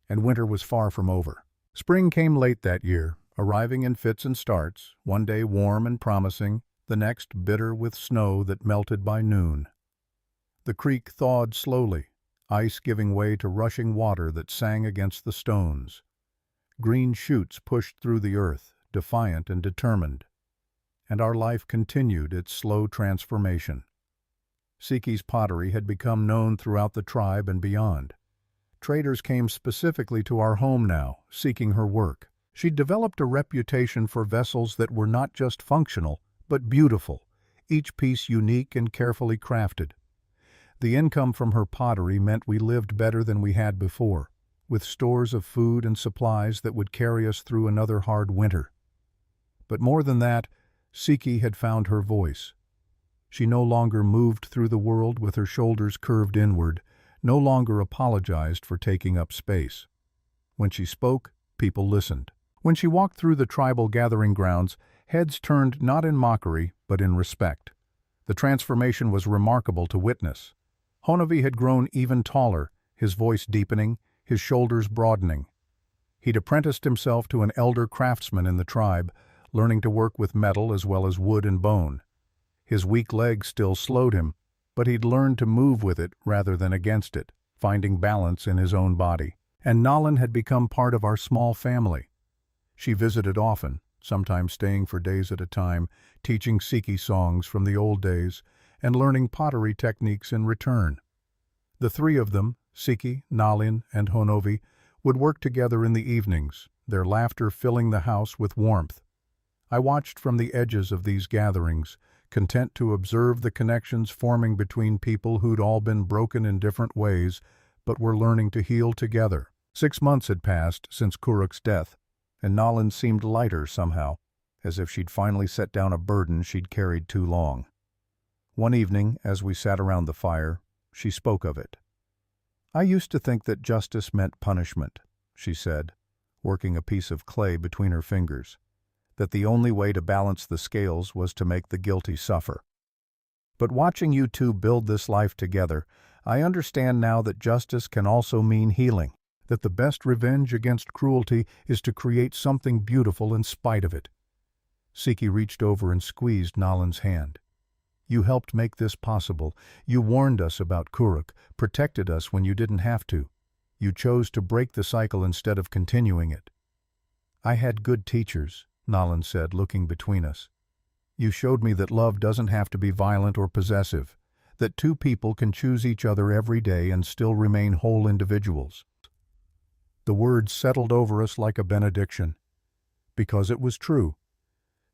And winter was far from over. Spring came late that year, arriving in fits and starts, one day warm and promising, the next bitter with snow that melted by noon. The creek thawed slowly, ice giving way to rushing water that sang against the stones. Green shoots pushed through the earth, defiant and determined. And our life continued its slow transformation. Siki's pottery had become known throughout the tribe and beyond. Traders came specifically to our home now, seeking her work. She'd developed a reputation for vessels that were not just functional, but beautiful, each piece unique and carefully crafted. The income from her pottery meant we lived better than we had before, with stores of food and supplies that would carry us through another hard winter. But more than that, Siki had found her voice. She no longer moved through the world with her shoulders curved inward, no longer apologized for taking up space. When she spoke, people listened. When she walked through the tribal gathering grounds, heads turned not in mockery, but in respect. The transformation was remarkable to witness. Honovi had grown even taller, his voice deepening, his shoulders broadening. He'd apprenticed himself to an elder craftsman in the tribe, learning to work with metal as well as wood and bone. His weak legs still slowed him, but he'd learned to move with it rather than against it, finding balance in his own body. And Nalan had become part of our small family. She visited often, sometimes staying for days at a time, teaching Siki songs from the old days, and learning pottery techniques in return. The three of them, Siki, Nalan, and Honovi, would work together in the evenings, their laughter filling the house with warmth. I watched from the edges of these gatherings, content to observe the connections forming between people who'd all been broken in different ways, but were learning to heal together. 6 months had passed since Kuruk's death, and Nalan seemed lighter somehow, as if she'd finally set down a burden she'd carried too long. One evening, as we sat around the fire, she spoke of it. "I used to think that justice meant punishment," she said, working a piece of clay between her fingers, "that the only way to balance the scales was to make the guilty suffer. But watching you two build this life together, I understand now that justice can also mean healing, that the best revenge against cruelty is to create something beautiful in spite of it." Siki reached over and squeezed Nalan's hand. "You helped make this possible. You warned us about Kuruk, protected us when you didn't have to. You chose to break the cycle instead of continuing it." "I had good teachers," Nalan said, looking between us. "You showed me that love doesn't have to be violent or possessive, that two people can choose each other every day and still remain whole individuals." The words settled over us like a benediction, because it was true.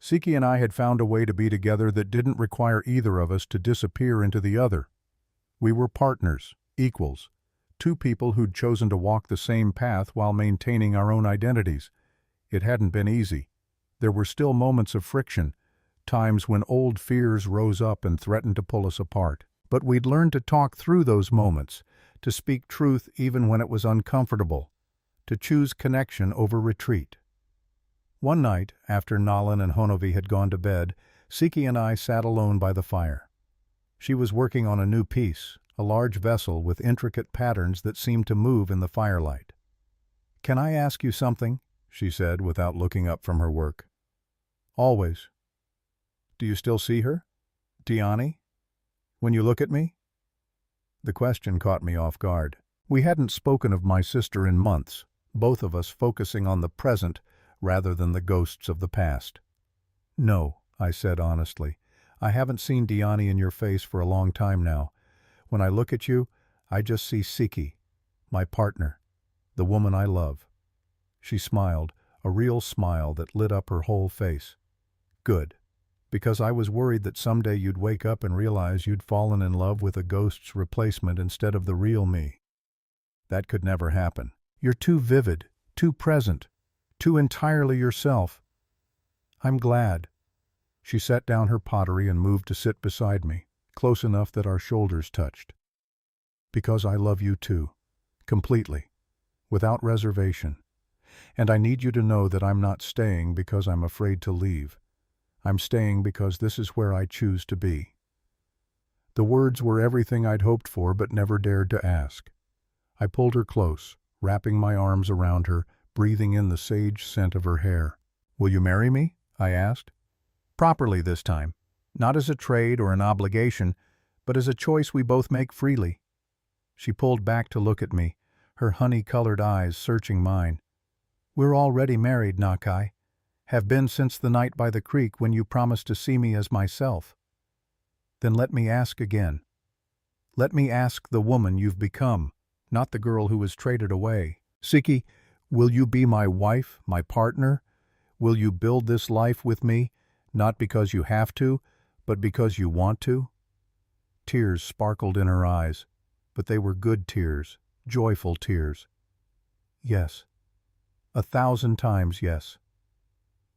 Siki and I had found a way to be together that didn't require either of us to disappear into the other. We were partners, equals, two people who'd chosen to walk the same path while maintaining our own identities. It hadn't been easy. There were still moments of friction, times when old fears rose up and threatened to pull us apart. But we'd learned to talk through those moments, to speak truth even when it was uncomfortable, to choose connection over retreat. One night, after Nalan and Honovi had gone to bed, Siki and I sat alone by the fire. She was working on a new piece, a large vessel with intricate patterns that seemed to move in the firelight. "Can I ask you something?" she said without looking up from her work. "Always." "Do you still see her? Diani? When you look at me?" The question caught me off guard. We hadn't spoken of my sister in months, both of us focusing on the present rather than the ghosts of the past. "No," I said honestly. "I haven't seen Diani in your face for a long time now. When I look at you, I just see Siki, my partner, the woman I love." She smiled, a real smile that lit up her whole face. "Good, because I was worried that someday you'd wake up and realize you'd fallen in love with a ghost's replacement instead of the real me. That could never happen. You're too vivid, too present, too entirely yourself." "I'm glad." She set down her pottery and moved to sit beside me, close enough that our shoulders touched. Because I love you too, completely, without reservation. And I need you to know that I'm not staying because I'm afraid to leave. I'm staying because this is where I choose to be. The words were everything I'd hoped for but never dared to ask. I pulled her close, wrapping my arms around her, breathing in the sage scent of her hair. "Will you marry me?" I asked. "Properly this time. Not as a trade or an obligation, but as a choice we both make freely." She pulled back to look at me, her honey-colored eyes searching mine. "We're already married, Nakai. Have been since the night by the creek when you promised to see me as myself." "Then let me ask again. Let me ask the woman you've become, not the girl who was traded away. Siki, will you be my wife, my partner? Will you build this life with me, not because you have to, but because you want to?" Tears sparkled in her eyes, but they were good tears, joyful tears. "Yes. 1,000 times yes."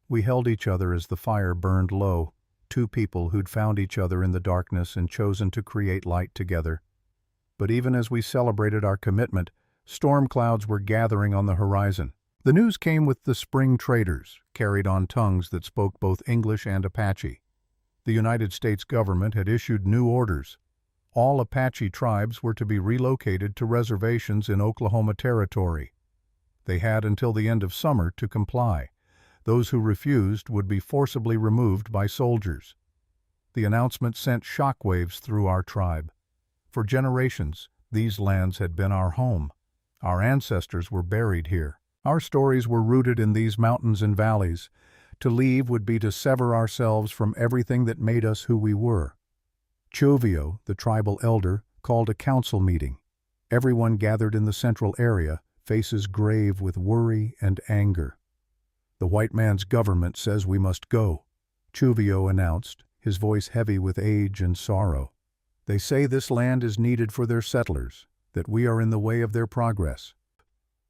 We held each other as the fire burned low, two people who'd found each other in the darkness and chosen to create light together. But even as we celebrated our commitment, storm clouds were gathering on the horizon. The news came with the spring traders, carried on tongues that spoke both English and Apache. The United States government had issued new orders. All Apache tribes were to be relocated to reservations in Oklahoma Territory. They had until the end of summer to comply. Those who refused would be forcibly removed by soldiers. The announcement sent shockwaves through our tribe. For generations, these lands had been our home. Our ancestors were buried here. Our stories were rooted in these mountains and valleys. To leave would be to sever ourselves from everything that made us who we were. Chovio, the tribal elder, called a council meeting. Everyone gathered in the central area, faces grave with worry and anger. "The white man's government says we must go," Chovio announced, his voice heavy with age and sorrow. "They say this land is needed for their settlers, that we are in the way of their progress."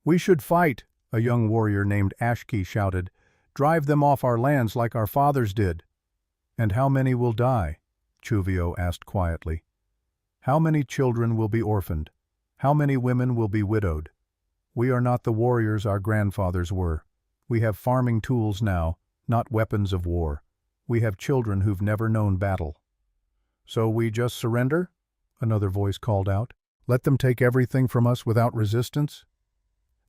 "We should fight," a young warrior named Ashki shouted. "Drive them off our lands like our fathers did." "And how many will die?" Chovio asked quietly. "How many children will be orphaned? How many women will be widowed? We are not the warriors our grandfathers were. We have farming tools now, not weapons of war. We have children who've never known battle." "So we just surrender?" another voice called out. "Let them take everything from us without resistance?"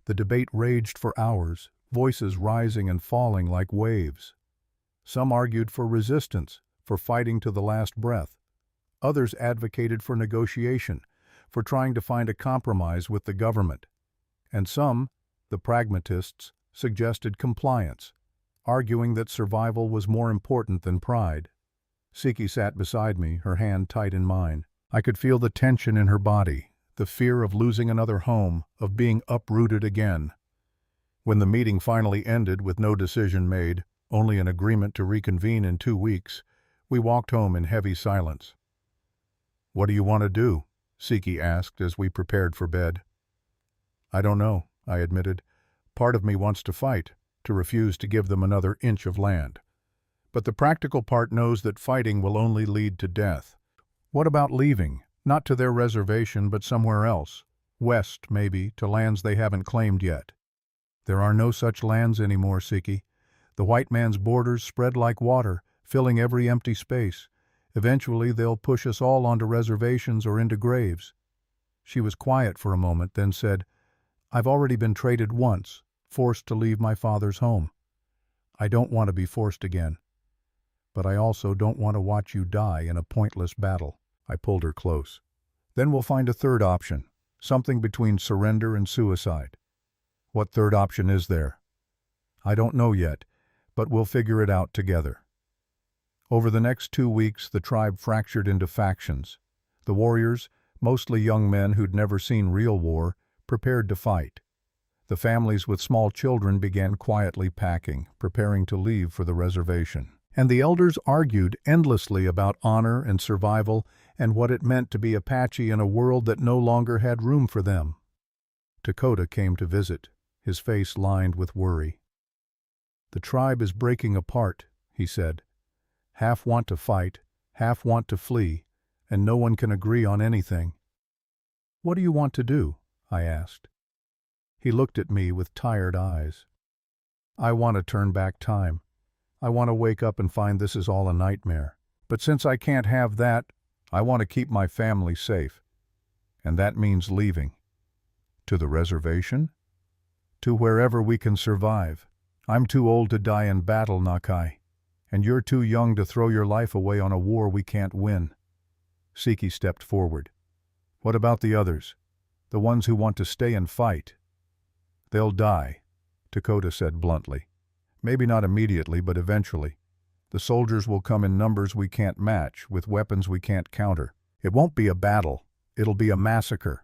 The debate raged for hours, voices rising and falling like waves. Some argued for resistance, for fighting to the last breath. Others advocated for negotiation, for trying to find a compromise with the government. And some, the pragmatists, suggested compliance, arguing that survival was more important than pride. Siki sat beside me, her hand tight in mine. I could feel the tension in her body, the fear of losing another home, of being uprooted again. When the meeting finally ended with no decision made, only an agreement to reconvene in 2 weeks, we walked home in heavy silence. "What do you want to do?" Siki asked as we prepared for bed. "I don't know," I admitted. "Part of me wants to fight, to refuse to give them another inch of land. But the practical part knows that fighting will only lead to death. What about leaving, not to their reservation but somewhere else, west maybe, to lands they haven't claimed yet?" "There are no such lands anymore, Siki. The white man's borders spread like water, filling every empty space. Eventually they'll push us all onto reservations or into graves." She was quiet for a moment, then said, "I've already been traded once, forced to leave my father's home. I don't want to be forced again. But I also don't want to watch you die in a pointless battle." I pulled her close. "Then we'll find a third option, something between surrender and suicide." "What third option is there?" "I don't know yet, but we'll figure it out together." Over the next 2 weeks, the tribe fractured into factions. The warriors, mostly young men who'd never seen real war, prepared to fight. The families with small children began quietly packing, preparing to leave for the reservation. And the elders argued endlessly about honor and survival and what it meant to be Apache in a world that no longer had room for them. Dakota came to visit, his face lined with worry. "The tribe is breaking apart," he said. "Half want to fight, half want to flee, and no one can agree on anything. "What do you want to do?" I asked. He looked at me with tired eyes. "I want to turn back time. I want to wake up and find this is all a nightmare. But since I can't have that, I want to keep my family safe. And that means leaving." "To the reservation?" "To wherever we can survive. I'm too old to die in battle, Nakai. And you're too young to throw your life away on a war we can't win." Siki stepped forward. "What about the others? The ones who want to stay and fight?" "They'll die," Dakota said bluntly. "Maybe not immediately, but eventually. The soldiers will come in numbers we can't match, with weapons we can't counter. It won't be a battle. It'll be a massacre."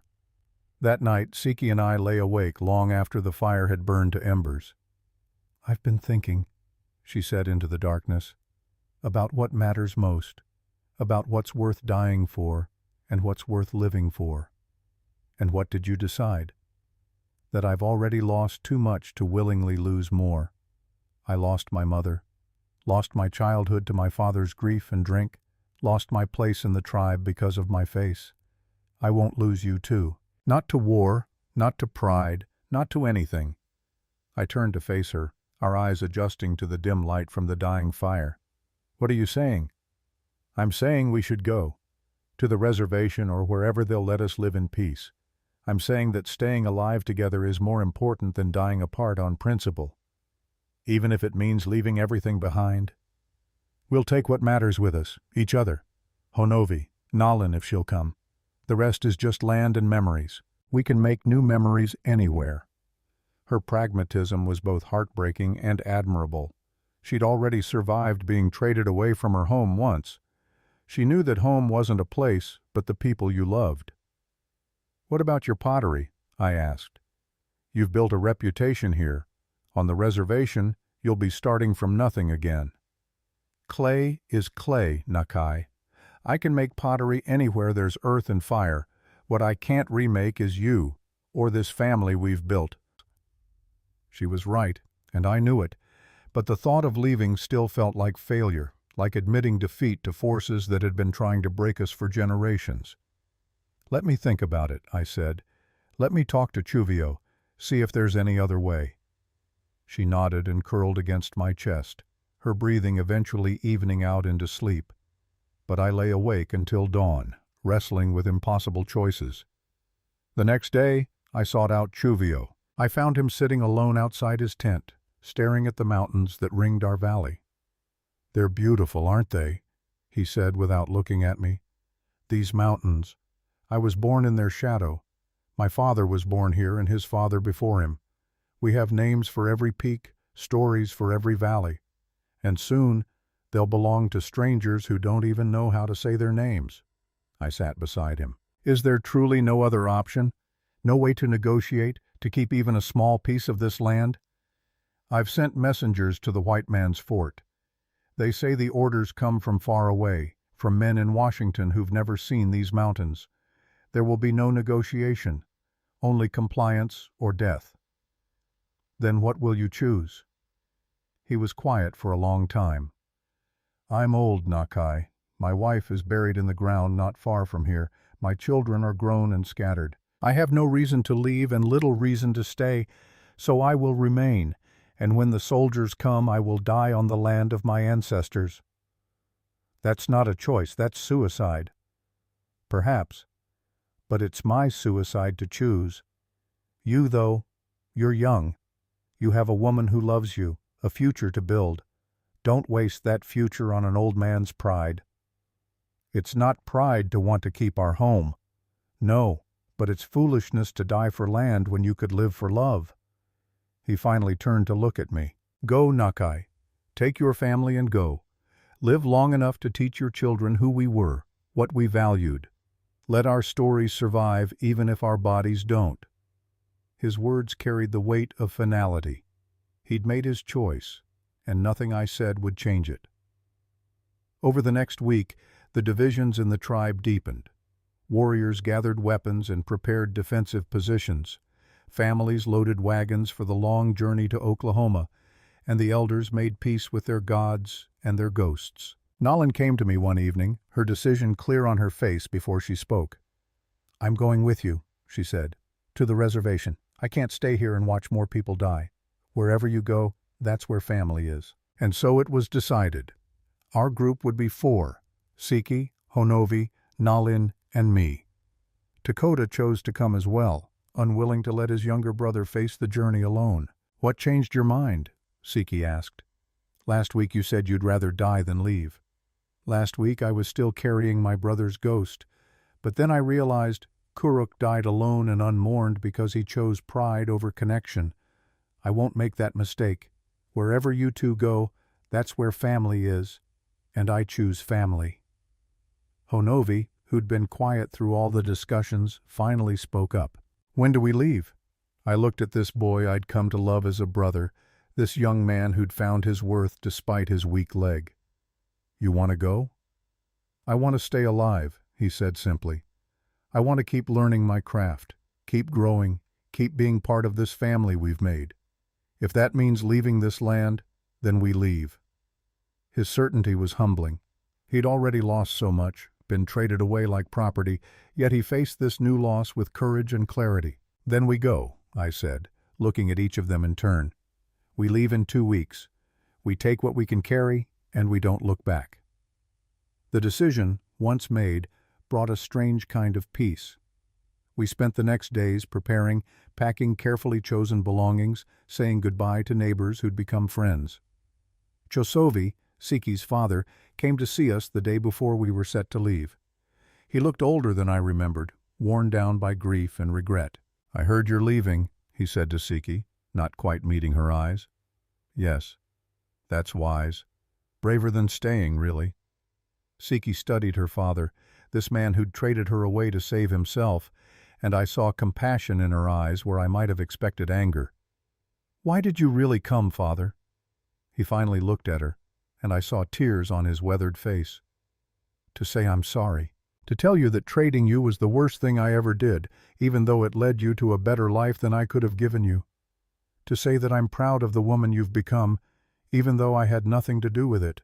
That night, Siki and I lay awake long after the fire had burned to embers. "I've been thinking," she said into the darkness, "about what matters most, about what's worth dying for and what's worth living for." "And what did you decide?" "That I've already lost too much to willingly lose more. I lost my mother, lost my childhood to my father's grief and drink, lost my place in the tribe because of my face. I won't lose you too. Not to war, not to pride, not to anything." I turned to face her, our eyes adjusting to the dim light from the dying fire. "What are you saying?" "I'm saying we should go. To the reservation or wherever they'll let us live in peace. I'm saying that staying alive together is more important than dying apart on principle. Even if it means leaving everything behind. We'll take what matters with us, each other. Honovi, Nalin if she'll come. The rest is just land and memories. We can make new memories anywhere." Her pragmatism was both heartbreaking and admirable. She'd already survived being traded away from her home once. She knew that home wasn't a place, but the people you loved. "What about your pottery?" I asked. "You've built a reputation here. On the reservation, you'll be starting from nothing again." "Clay is clay, Nakai. I can make pottery anywhere there's earth and fire. What I can't remake is you, or this family we've built." She was right, and I knew it, but the thought of leaving still felt like failure, like admitting defeat to forces that had been trying to break us for generations. "Let me think about it," I said. "Let me talk to Chuvio, see if there's any other way." She nodded and curled against my chest, her breathing eventually evening out into sleep. But I lay awake until dawn, wrestling with impossible choices. The next day, I sought out Chuvio. I found him sitting alone outside his tent, staring at the mountains that ringed our valley. "They're beautiful, aren't they?" he said without looking at me. "These mountains. I was born in their shadow. My father was born here and his father before him. We have names for every peak, stories for every valley. And soon, they'll belong to strangers who don't even know how to say their names." I sat beside him. "Is there truly no other option? No way to negotiate, to keep even a small piece of this land?" "I've sent messengers to the white man's fort. They say the orders come from far away, from men in Washington who've never seen these mountains. There will be no negotiation, only compliance or death." "Then what will you choose?" He was quiet for a long time. "I'm old, Nakai. My wife is buried in the ground not far from here. My children are grown and scattered. I have no reason to leave and little reason to stay, so I will remain, and when the soldiers come I will die on the land of my ancestors." "That's not a choice, that's suicide." "Perhaps, but it's my suicide to choose. You, though, you're young. You have a woman who loves you, a future to build. Don't waste that future on an old man's pride." "It's not pride to want to keep our home." "No, but it's foolishness to die for land when you could live for love." He finally turned to look at me. "Go, Nakai. Take your family and go. Live long enough to teach your children who we were, what we valued. Let our stories survive even if our bodies don't." His words carried the weight of finality. He'd made his choice, and nothing I said would change it. Over the next week, the divisions in the tribe deepened. Warriors gathered weapons and prepared defensive positions. Families loaded wagons for the long journey to Oklahoma, and the elders made peace with their gods and their ghosts. Nalin came to me one evening, her decision clear on her face before she spoke. "I'm going with you," she said, "to the reservation. I can't stay here and watch more people die. Wherever you go, that's where family is." And so it was decided. Our group would be 4, Siki, Honovi, Nalin, and me. Dakota chose to come as well, unwilling to let his younger brother face the journey alone. "What changed your mind?" Siki asked. "Last week you said you'd rather die than leave." "Last week I was still carrying my brother's ghost, but then I realized Kuruk died alone and unmourned because he chose pride over connection. I won't make that mistake. Wherever you two go, that's where family is, and I choose family." Honovi, who'd been quiet through all the discussions, finally spoke up. "When do we leave?" I looked at this boy I'd come to love as a brother, this young man who'd found his worth despite his weak leg. "You want to go?" "I want to stay alive," he said simply. "I want to keep learning my craft, keep growing, keep being part of this family we've made. If that means leaving this land, then we leave." His certainty was humbling. He'd already lost so much, been traded away like property, yet he faced this new loss with courage and clarity. "Then we go," I said, looking at each of them in turn. "We leave in 2 weeks. We take what we can carry, and we don't look back." The decision, once made, brought a strange kind of peace. We spent the next days preparing, packing carefully chosen belongings, saying goodbye to neighbors who'd become friends. Chosovi, Siki's father, came to see us the day before we were set to leave. He looked older than I remembered, worn down by grief and regret. "I heard you're leaving," he said to Siki, not quite meeting her eyes. "Yes, that's wise. Braver than staying, really." Siki studied her father, this man who'd traded her away to save himself, and I saw compassion in her eyes where I might have expected anger. "Why did you really come, father?" He finally looked at her, and I saw tears on his weathered face. "To say I'm sorry. To tell you that trading you was the worst thing I ever did, even though it led you to a better life than I could have given you. To say that I'm proud of the woman you've become, even though I had nothing to do with it."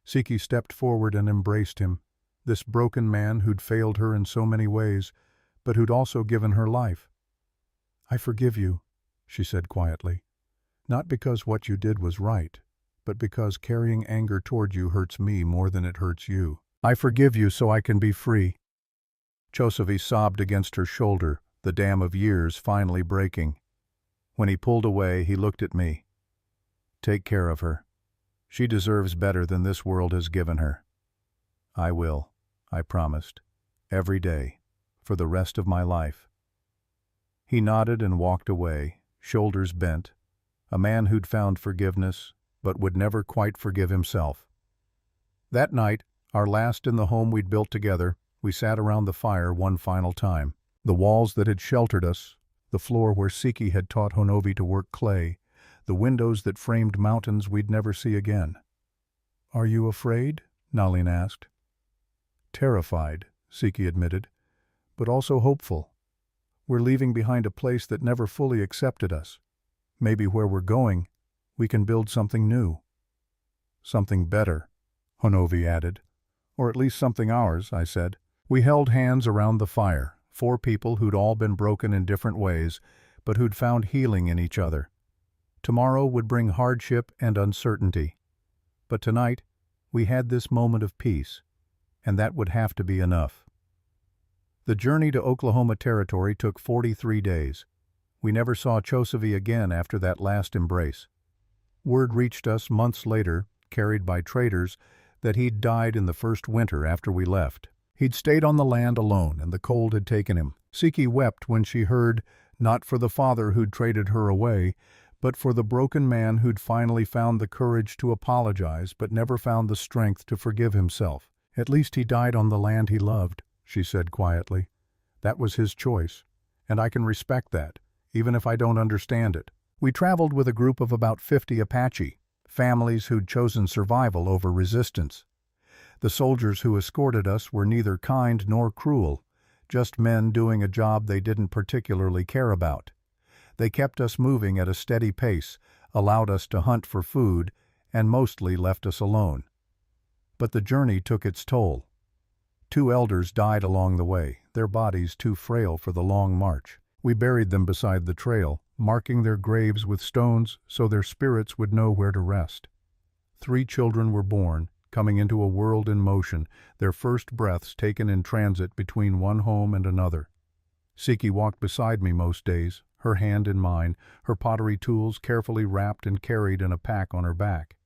Siki stepped forward and embraced him, this broken man who'd failed her in so many ways, but who'd also given her life. "I forgive you," she said quietly. "Not because what you did was right, but because carrying anger toward you hurts me more than it hurts you. I forgive you so I can be free." Chosovi sobbed against her shoulder, the dam of years finally breaking. When he pulled away, he looked at me. "Take care of her. She deserves better than this world has given her." "I will," I promised, "every day, for the rest of my life." He nodded and walked away, shoulders bent, a man who'd found forgiveness, but would never quite forgive himself. That night, our last in the home we'd built together, we sat around the fire one final time. The walls that had sheltered us, the floor where Siki had taught Honovi to work clay, the windows that framed mountains we'd never see again. "Are you afraid?" Nalin asked. "Terrified," Siki admitted, "but also hopeful. We're leaving behind a place that never fully accepted us. Maybe where we're going, we can build something new." "Something better," Honovi added. "Or at least something ours," I said. We held hands around the fire, 4 people who'd all been broken in different ways, but who'd found healing in each other. Tomorrow would bring hardship and uncertainty. But tonight, we had this moment of peace, and that would have to be enough. The journey to Oklahoma Territory took 43 days. We never saw Chosovi again after that last embrace. Word reached us months later, carried by traders, that he'd died in the first winter after we left. He'd stayed on the land alone, and the cold had taken him. Siki wept when she heard, not for the father who'd traded her away, but for the broken man who'd finally found the courage to apologize but never found the strength to forgive himself. "At least he died on the land he loved," she said quietly. "That was his choice, and I can respect that, even if I don't understand it." We traveled with a group of about 50 Apache, families who'd chosen survival over resistance. The soldiers who escorted us were neither kind nor cruel, just men doing a job they didn't particularly care about. They kept us moving at a steady pace, allowed us to hunt for food, and mostly left us alone. But the journey took its toll. 2 elders died along the way, their bodies too frail for the long march. We buried them beside the trail, marking their graves with stones so their spirits would know where to rest. 3 children were born, coming into a world in motion, their first breaths taken in transit between one home and another. Siki walked beside me most days, her hand in mine, her pottery tools carefully wrapped and carried in a pack on her back.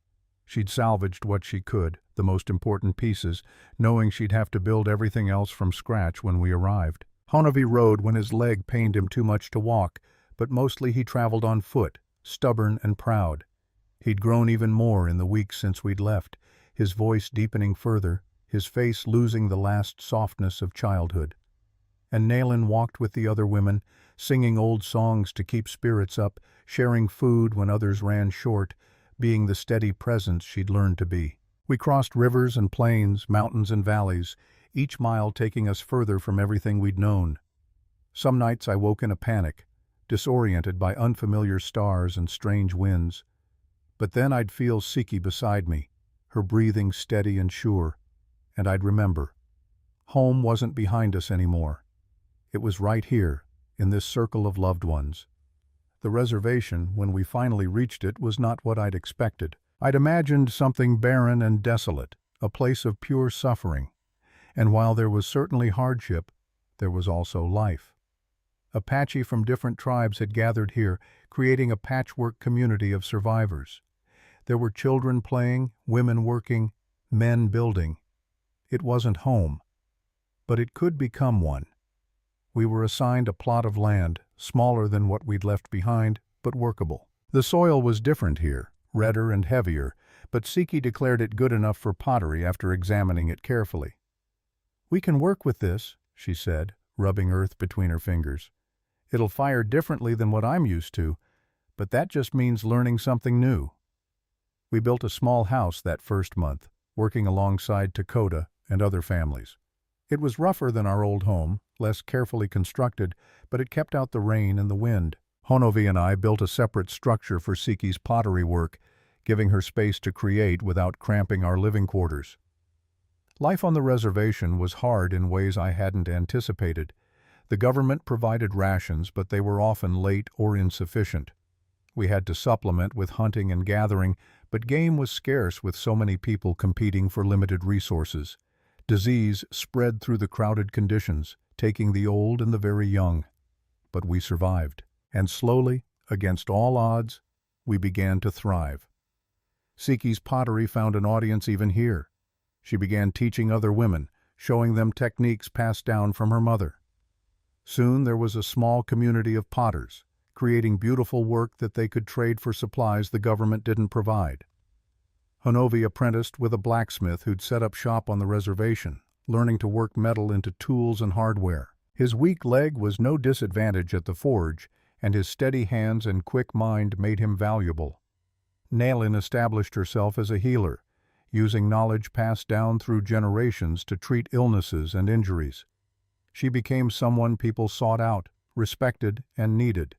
She'd salvaged what she could, the most important pieces, knowing she'd have to build everything else from scratch when we arrived. Honovi rode when his leg pained him too much to walk, but mostly he traveled on foot, stubborn and proud. He'd grown even more in the weeks since we'd left, his voice deepening further, his face losing the last softness of childhood. And Naylan walked with the other women, singing old songs to keep spirits up, sharing food when others ran short, being the steady presence she'd learned to be. We crossed rivers and plains, mountains and valleys, each mile taking us further from everything we'd known. Some nights I woke in a panic, disoriented by unfamiliar stars and strange winds. But then I'd feel Siki beside me, her breathing steady and sure, and I'd remember. Home wasn't behind us anymore. It was right here, in this circle of loved ones. The reservation, when we finally reached it, was not what I'd expected. I'd imagined something barren and desolate, a place of pure suffering. And while there was certainly hardship, there was also life. Apache from different tribes had gathered here, creating a patchwork community of survivors. There were children playing, women working, men building. It wasn't home, but it could become one. We were assigned a plot of land, smaller than what we'd left behind, but workable. The soil was different here, redder and heavier, but Siki declared it good enough for pottery after examining it carefully. "We can work with this," she said, rubbing earth between her fingers. "It'll fire differently than what I'm used to, but that just means learning something new." We built a small house that first month, working alongside Dakota and other families. It was rougher than our old home, less carefully constructed, but it kept out the rain and the wind. Honovi and I built a separate structure for Siki's pottery work, giving her space to create without cramping our living quarters. Life on the reservation was hard in ways I hadn't anticipated. The government provided rations, but they were often late or insufficient. We had to supplement with hunting and gathering, but game was scarce with so many people competing for limited resources. Disease spread through the crowded conditions, taking the old and the very young. But we survived, and slowly, against all odds, we began to thrive. Siki's pottery found an audience even here. She began teaching other women, showing them techniques passed down from her mother. Soon there was a small community of potters, creating beautiful work that they could trade for supplies the government didn't provide. Honovi apprenticed with a blacksmith who'd set up shop on the reservation, learning to work metal into tools and hardware. His weak leg was no disadvantage at the forge, and his steady hands and quick mind made him valuable. Naylan established herself as a healer, using knowledge passed down through generations to treat illnesses and injuries. She became someone people sought out, respected, and needed.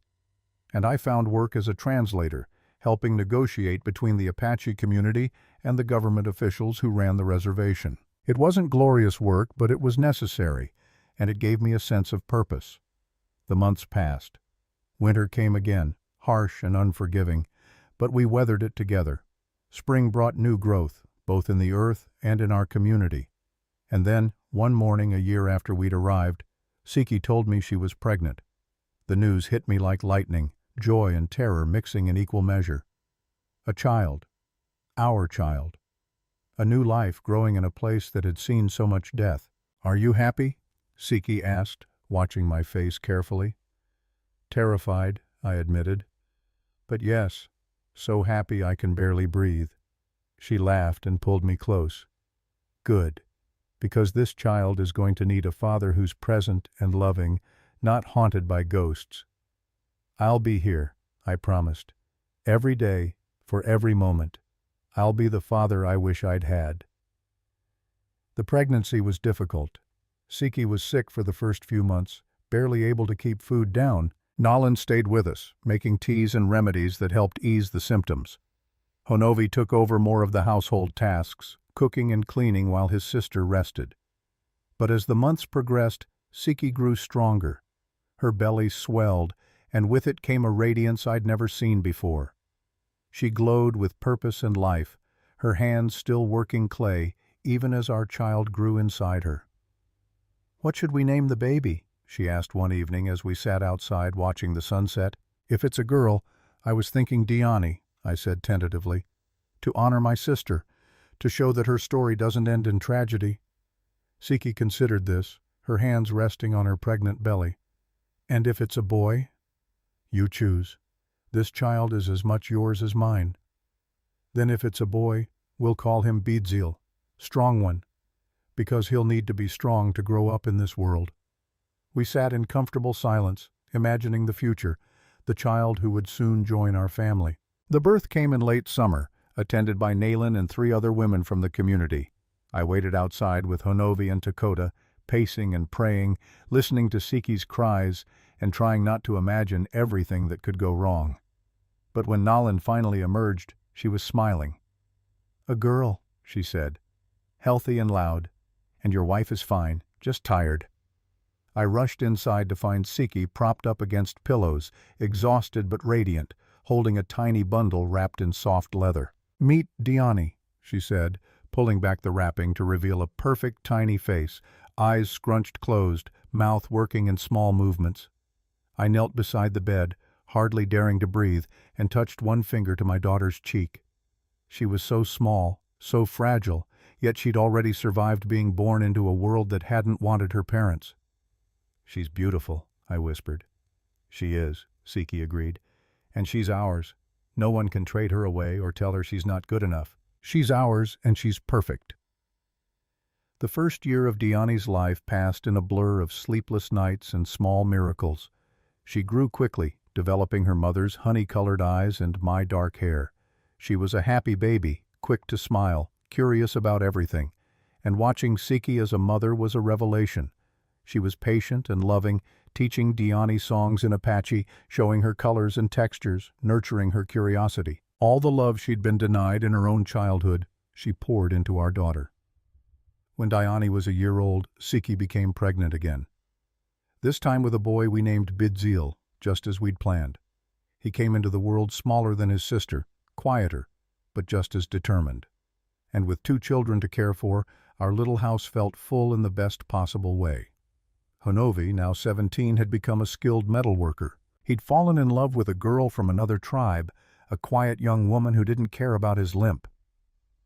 And I found work as a translator, helping negotiate between the Apache community and the government officials who ran the reservation. It wasn't glorious work, but it was necessary, and it gave me a sense of purpose. The months passed. Winter came again, harsh and unforgiving, but we weathered it together. Spring brought new growth, both in the earth and in our community. And then, one morning a year after we'd arrived, Siki told me she was pregnant. The news hit me like lightning, joy and terror mixing in equal measure. A child. Our child. A new life growing in a place that had seen so much death. "Are you happy?" Siki asked, watching my face carefully. "Terrified," I admitted. "But yes, so happy I can barely breathe." She laughed and pulled me close. "Good, because this child is going to need a father who's present and loving, not haunted by ghosts. I'll be here," I promised. "Every day, for every moment. I'll be the father I wish I'd had." The pregnancy was difficult. Siki was sick for the first few months, barely able to keep food down. Naylan stayed with us, making teas and remedies that helped ease the symptoms. Honovi took over more of the household tasks, cooking and cleaning while his sister rested. But as the months progressed, Siki grew stronger. Her belly swelled, and with it came a radiance I'd never seen before. She glowed with purpose and life, her hands still working clay, even as our child grew inside her. "What should we name the baby?" she asked one evening as we sat outside watching the sunset. "If it's a girl, I was thinking Diani," I said tentatively. "To honor my sister, to show that her story doesn't end in tragedy." Siki considered this, her hands resting on her pregnant belly. "And if it's a boy?" "You choose. This child is as much yours as mine." "Then if it's a boy, we'll call him Bidzil, Strong One, because he'll need to be strong to grow up in this world." We sat in comfortable silence, imagining the future, the child who would soon join our family. The birth came in late summer, attended by Naylan and 3 other women from the community. I waited outside with Honovi and Dakota, pacing and praying, listening to Siki's cries, and trying not to imagine everything that could go wrong. But when Nalin finally emerged, she was smiling. "A girl," she said, "healthy and loud, and your wife is fine, just tired." I rushed inside to find Siki propped up against pillows, exhausted but radiant, holding a tiny bundle wrapped in soft leather. "Meet Diani," she said, pulling back the wrapping to reveal a perfect tiny face, eyes scrunched closed, mouth working in small movements. I knelt beside the bed, hardly daring to breathe, and touched one finger to my daughter's cheek. She was so small, so fragile, yet she'd already survived being born into a world that hadn't wanted her parents. "She's beautiful," I whispered. "She is," Siki agreed. "And she's ours. No one can trade her away or tell her she's not good enough. She's ours, and she's perfect." The first year of Diani's life passed in a blur of sleepless nights and small miracles. She grew quickly, developing her mother's honey-colored eyes and my dark hair. She was a happy baby, quick to smile, curious about everything, and watching Siki as a mother was a revelation. She was patient and loving, teaching Diani songs in Apache, showing her colors and textures, nurturing her curiosity. All the love she'd been denied in her own childhood, she poured into our daughter. When Diani was a year old, Siki became pregnant again. This time with a boy we named Bidzil, just as we'd planned. He came into the world smaller than his sister, quieter, but just as determined. And with 2 children to care for, our little house felt full in the best possible way. Honovi, now 17, had become a skilled metal worker. He'd fallen in love with a girl from another tribe, a quiet young woman who didn't care about his limp.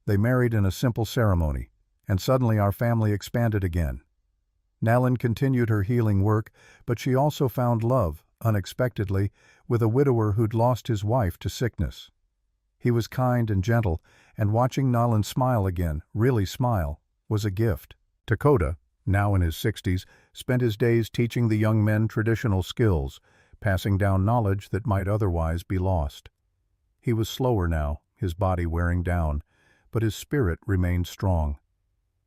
They married in a simple ceremony, and suddenly our family expanded again. Nalin continued her healing work, but she also found love, unexpectedly, with a widower who'd lost his wife to sickness. He was kind and gentle, and watching Nalin smile again, really smile, was a gift. Dakota, now in his 60s, spent his days teaching the young men traditional skills, passing down knowledge that might otherwise be lost. He was slower now, his body wearing down, but his spirit remained strong.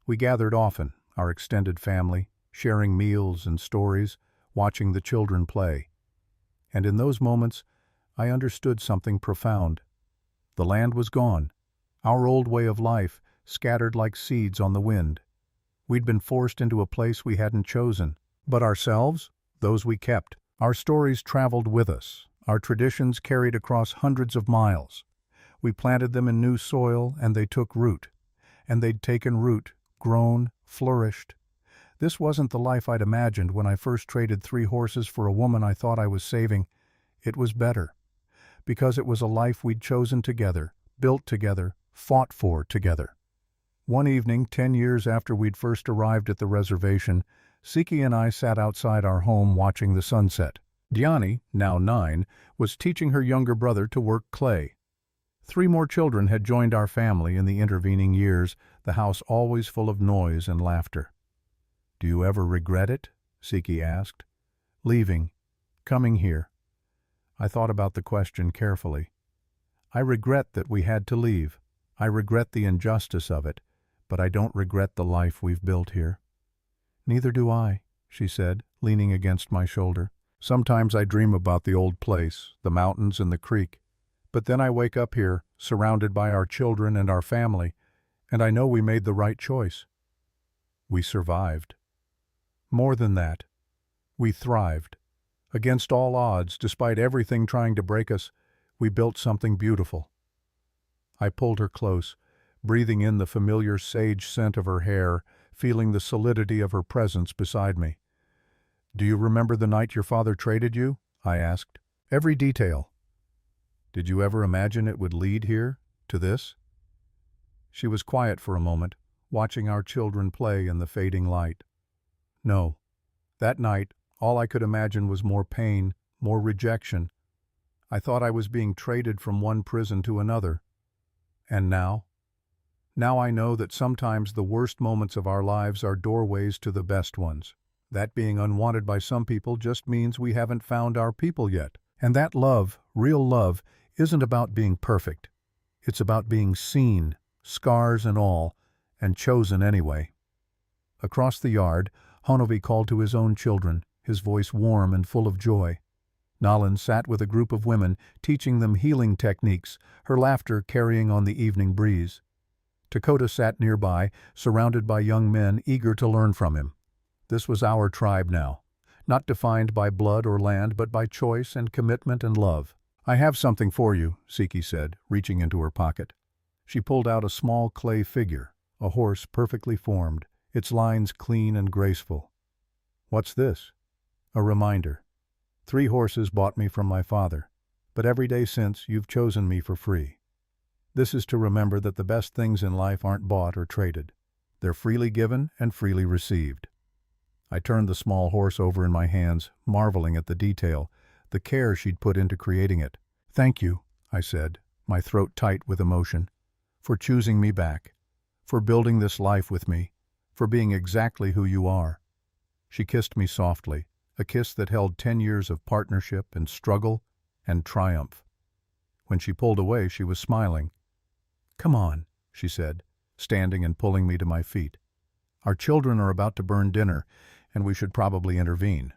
We gathered often, our extended family, sharing meals and stories, watching the children play. And in those moments, I understood something profound. The land was gone, our old way of life, scattered like seeds on the wind. We'd been forced into a place we hadn't chosen. But ourselves, those we kept. Our stories traveled with us, our traditions carried across hundreds of miles. We planted them in new soil, and they took root. And they'd taken root, grown, flourished. This wasn't the life I'd imagined when I first traded 3 horses for a woman I thought I was saving. It was better. Because it was a life we'd chosen together, built together, fought for together. One evening, 10 years after we'd first arrived at the reservation, Siki and I sat outside our home watching the sunset. Diani, now 9, was teaching her younger brother to work clay. 3 more children had joined our family in the intervening years, the house always full of noise and laughter. "Do you ever regret it?" Siki asked. "Leaving, coming here." I thought about the question carefully. I regret that we had to leave. I regret the injustice of it, but I don't regret the life we've built here. "Neither do I," she said, leaning against my shoulder. "Sometimes I dream about the old place, the mountains and the creek. But then I wake up here, surrounded by our children and our family, And I know we made the right choice. We survived. More than that, we thrived. Against all odds, despite everything trying to break us, we built something beautiful. I pulled her close, breathing in the familiar sage scent of her hair, feeling the solidity of her presence beside me. "Do you remember the night your father traded you?" I asked. "Every detail." "Did you ever imagine it would lead here, to this?" She was quiet for a moment, watching our children play in the fading light. "No. That night, all I could imagine was more pain, more rejection. I thought I was being traded from one prison to another. And now? Now I know that sometimes the worst moments of our lives are doorways to the best ones. That being unwanted by some people just means we haven't found our people yet. And that love, real love, isn't about being perfect. It's about being seen, scars and all, and chosen anyway." Across the yard, Honovi called to his own children, his voice warm and full of joy. Nalan sat with a group of women, teaching them healing techniques, her laughter carrying on the evening breeze. Dakota sat nearby, surrounded by young men eager to learn from him. This was our tribe now, not defined by blood or land, but by choice and commitment and love. "I have something for you," Siki said, reaching into her pocket. She pulled out a small clay figure, a horse perfectly formed, its lines clean and graceful. "What's this?" "A reminder. 3 horses bought me from my father, but every day since you've chosen me for free. This is to remember that the best things in life aren't bought or traded. They're freely given and freely received." I turned the small horse over in my hands, marveling at the detail, the care she'd put into creating it. "Thank you," I said, my throat tight with emotion, "for choosing me back, for building this life with me, for being exactly who you are." She kissed me softly, a kiss that held 10 years of partnership and struggle and triumph. When she pulled away, she was smiling. "Come on," she said, standing and pulling me to my feet. "Our children are about to burn dinner, and we should probably intervene."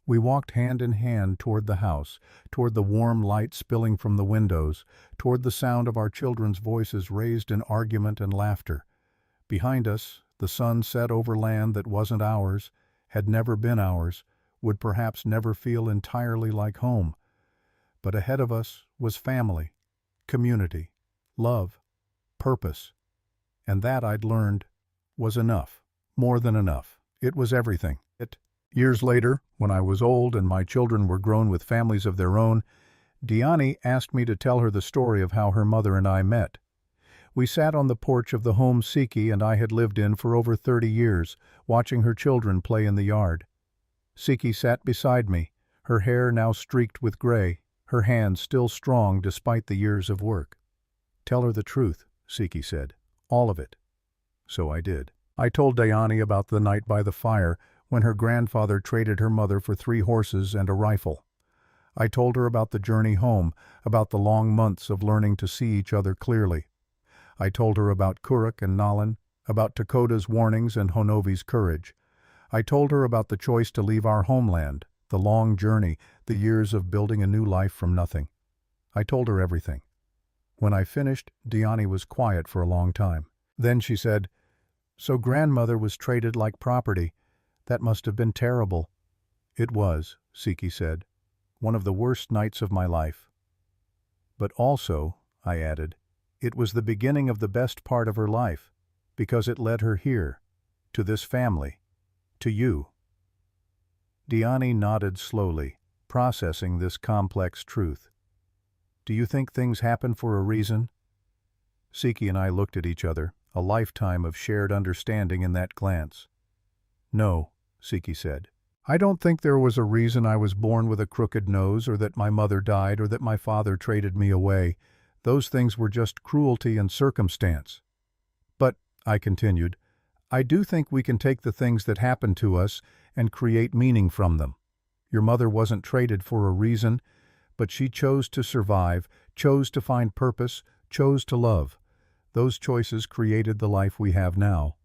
We walked hand in hand toward the house, toward the warm light spilling from the windows, toward the sound of our children's voices raised in argument and laughter. Behind us, the sun set over land that wasn't ours, had never been ours, would perhaps never feel entirely like home. But ahead of us was family, community, love, purpose. And that, I'd learned, was enough. More than enough. It was everything. Years later, when I was old and my children were grown with families of their own, Diani asked me to tell her the story of how her mother and I met. We sat on the porch of the home Siki and I had lived in for over 30 years, watching her children play in the yard. Siki sat beside me, her hair now streaked with gray, her hands still strong despite the years of work. "Tell her the truth," Siki said. "All of it." So I did. I told Diani about the night by the fire, when her grandfather traded her mother for 3 horses and a rifle. I told her about the journey home, about the long months of learning to see each other clearly. I told her about Kuruk and Nalan, about Dakota's warnings and Honovi's courage. I told her about the choice to leave our homeland, the long journey, the years of building a new life from nothing. I told her everything. When I finished, Diani was quiet for a long time. Then she said, "So grandmother was traded like property. That must have been terrible." "It was," Siki said, "one of the worst nights of my life." "But also," I added, "it was the beginning of the best part of her life, because it led her here, to this family, to you." Diani nodded slowly, processing this complex truth. "Do you think things happen for a reason?" Siki and I looked at each other, a lifetime of shared understanding in that glance. "No," Siki said. "I don't think there was a reason I was born with a crooked nose, or that my mother died, or that my father traded me away. Those things were just cruelty and circumstance. But," I continued, "I do think we can take the things that happen to us and create meaning from them. Your mother wasn't traded for a reason, but she chose to survive, chose to find purpose, chose to love. Those choices created the life we have now."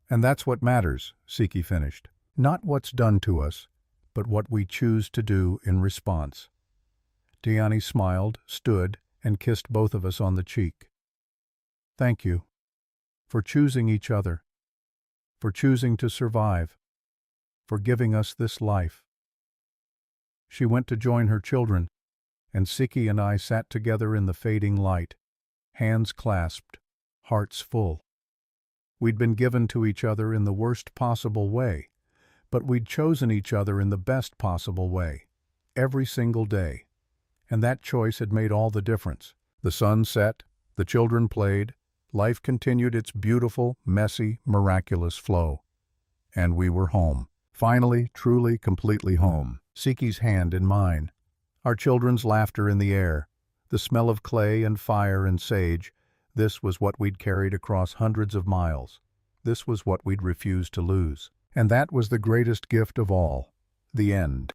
"And that's what matters," Siki finished. "Not what's done to us, but what we choose to do in response." Diani smiled, stood, and kissed both of us on the cheek. Thank you for choosing each other, for choosing to survive, for giving us this life." She went to join her children, and Siki and I sat together in the fading light, hands clasped, hearts full. We'd been given to each other in the worst possible way, but we'd chosen each other in the best possible way, every single day. And that choice had made all the difference. The sun set, the children played, life continued its beautiful, messy, miraculous flow. And we were home. Finally, truly, completely home. Siki's hand in mine. Our children's laughter in the air. The smell of clay and fire and sage. This was what we'd carried across hundreds of miles. This was what we'd refused to lose. And that was the greatest gift of all. The end.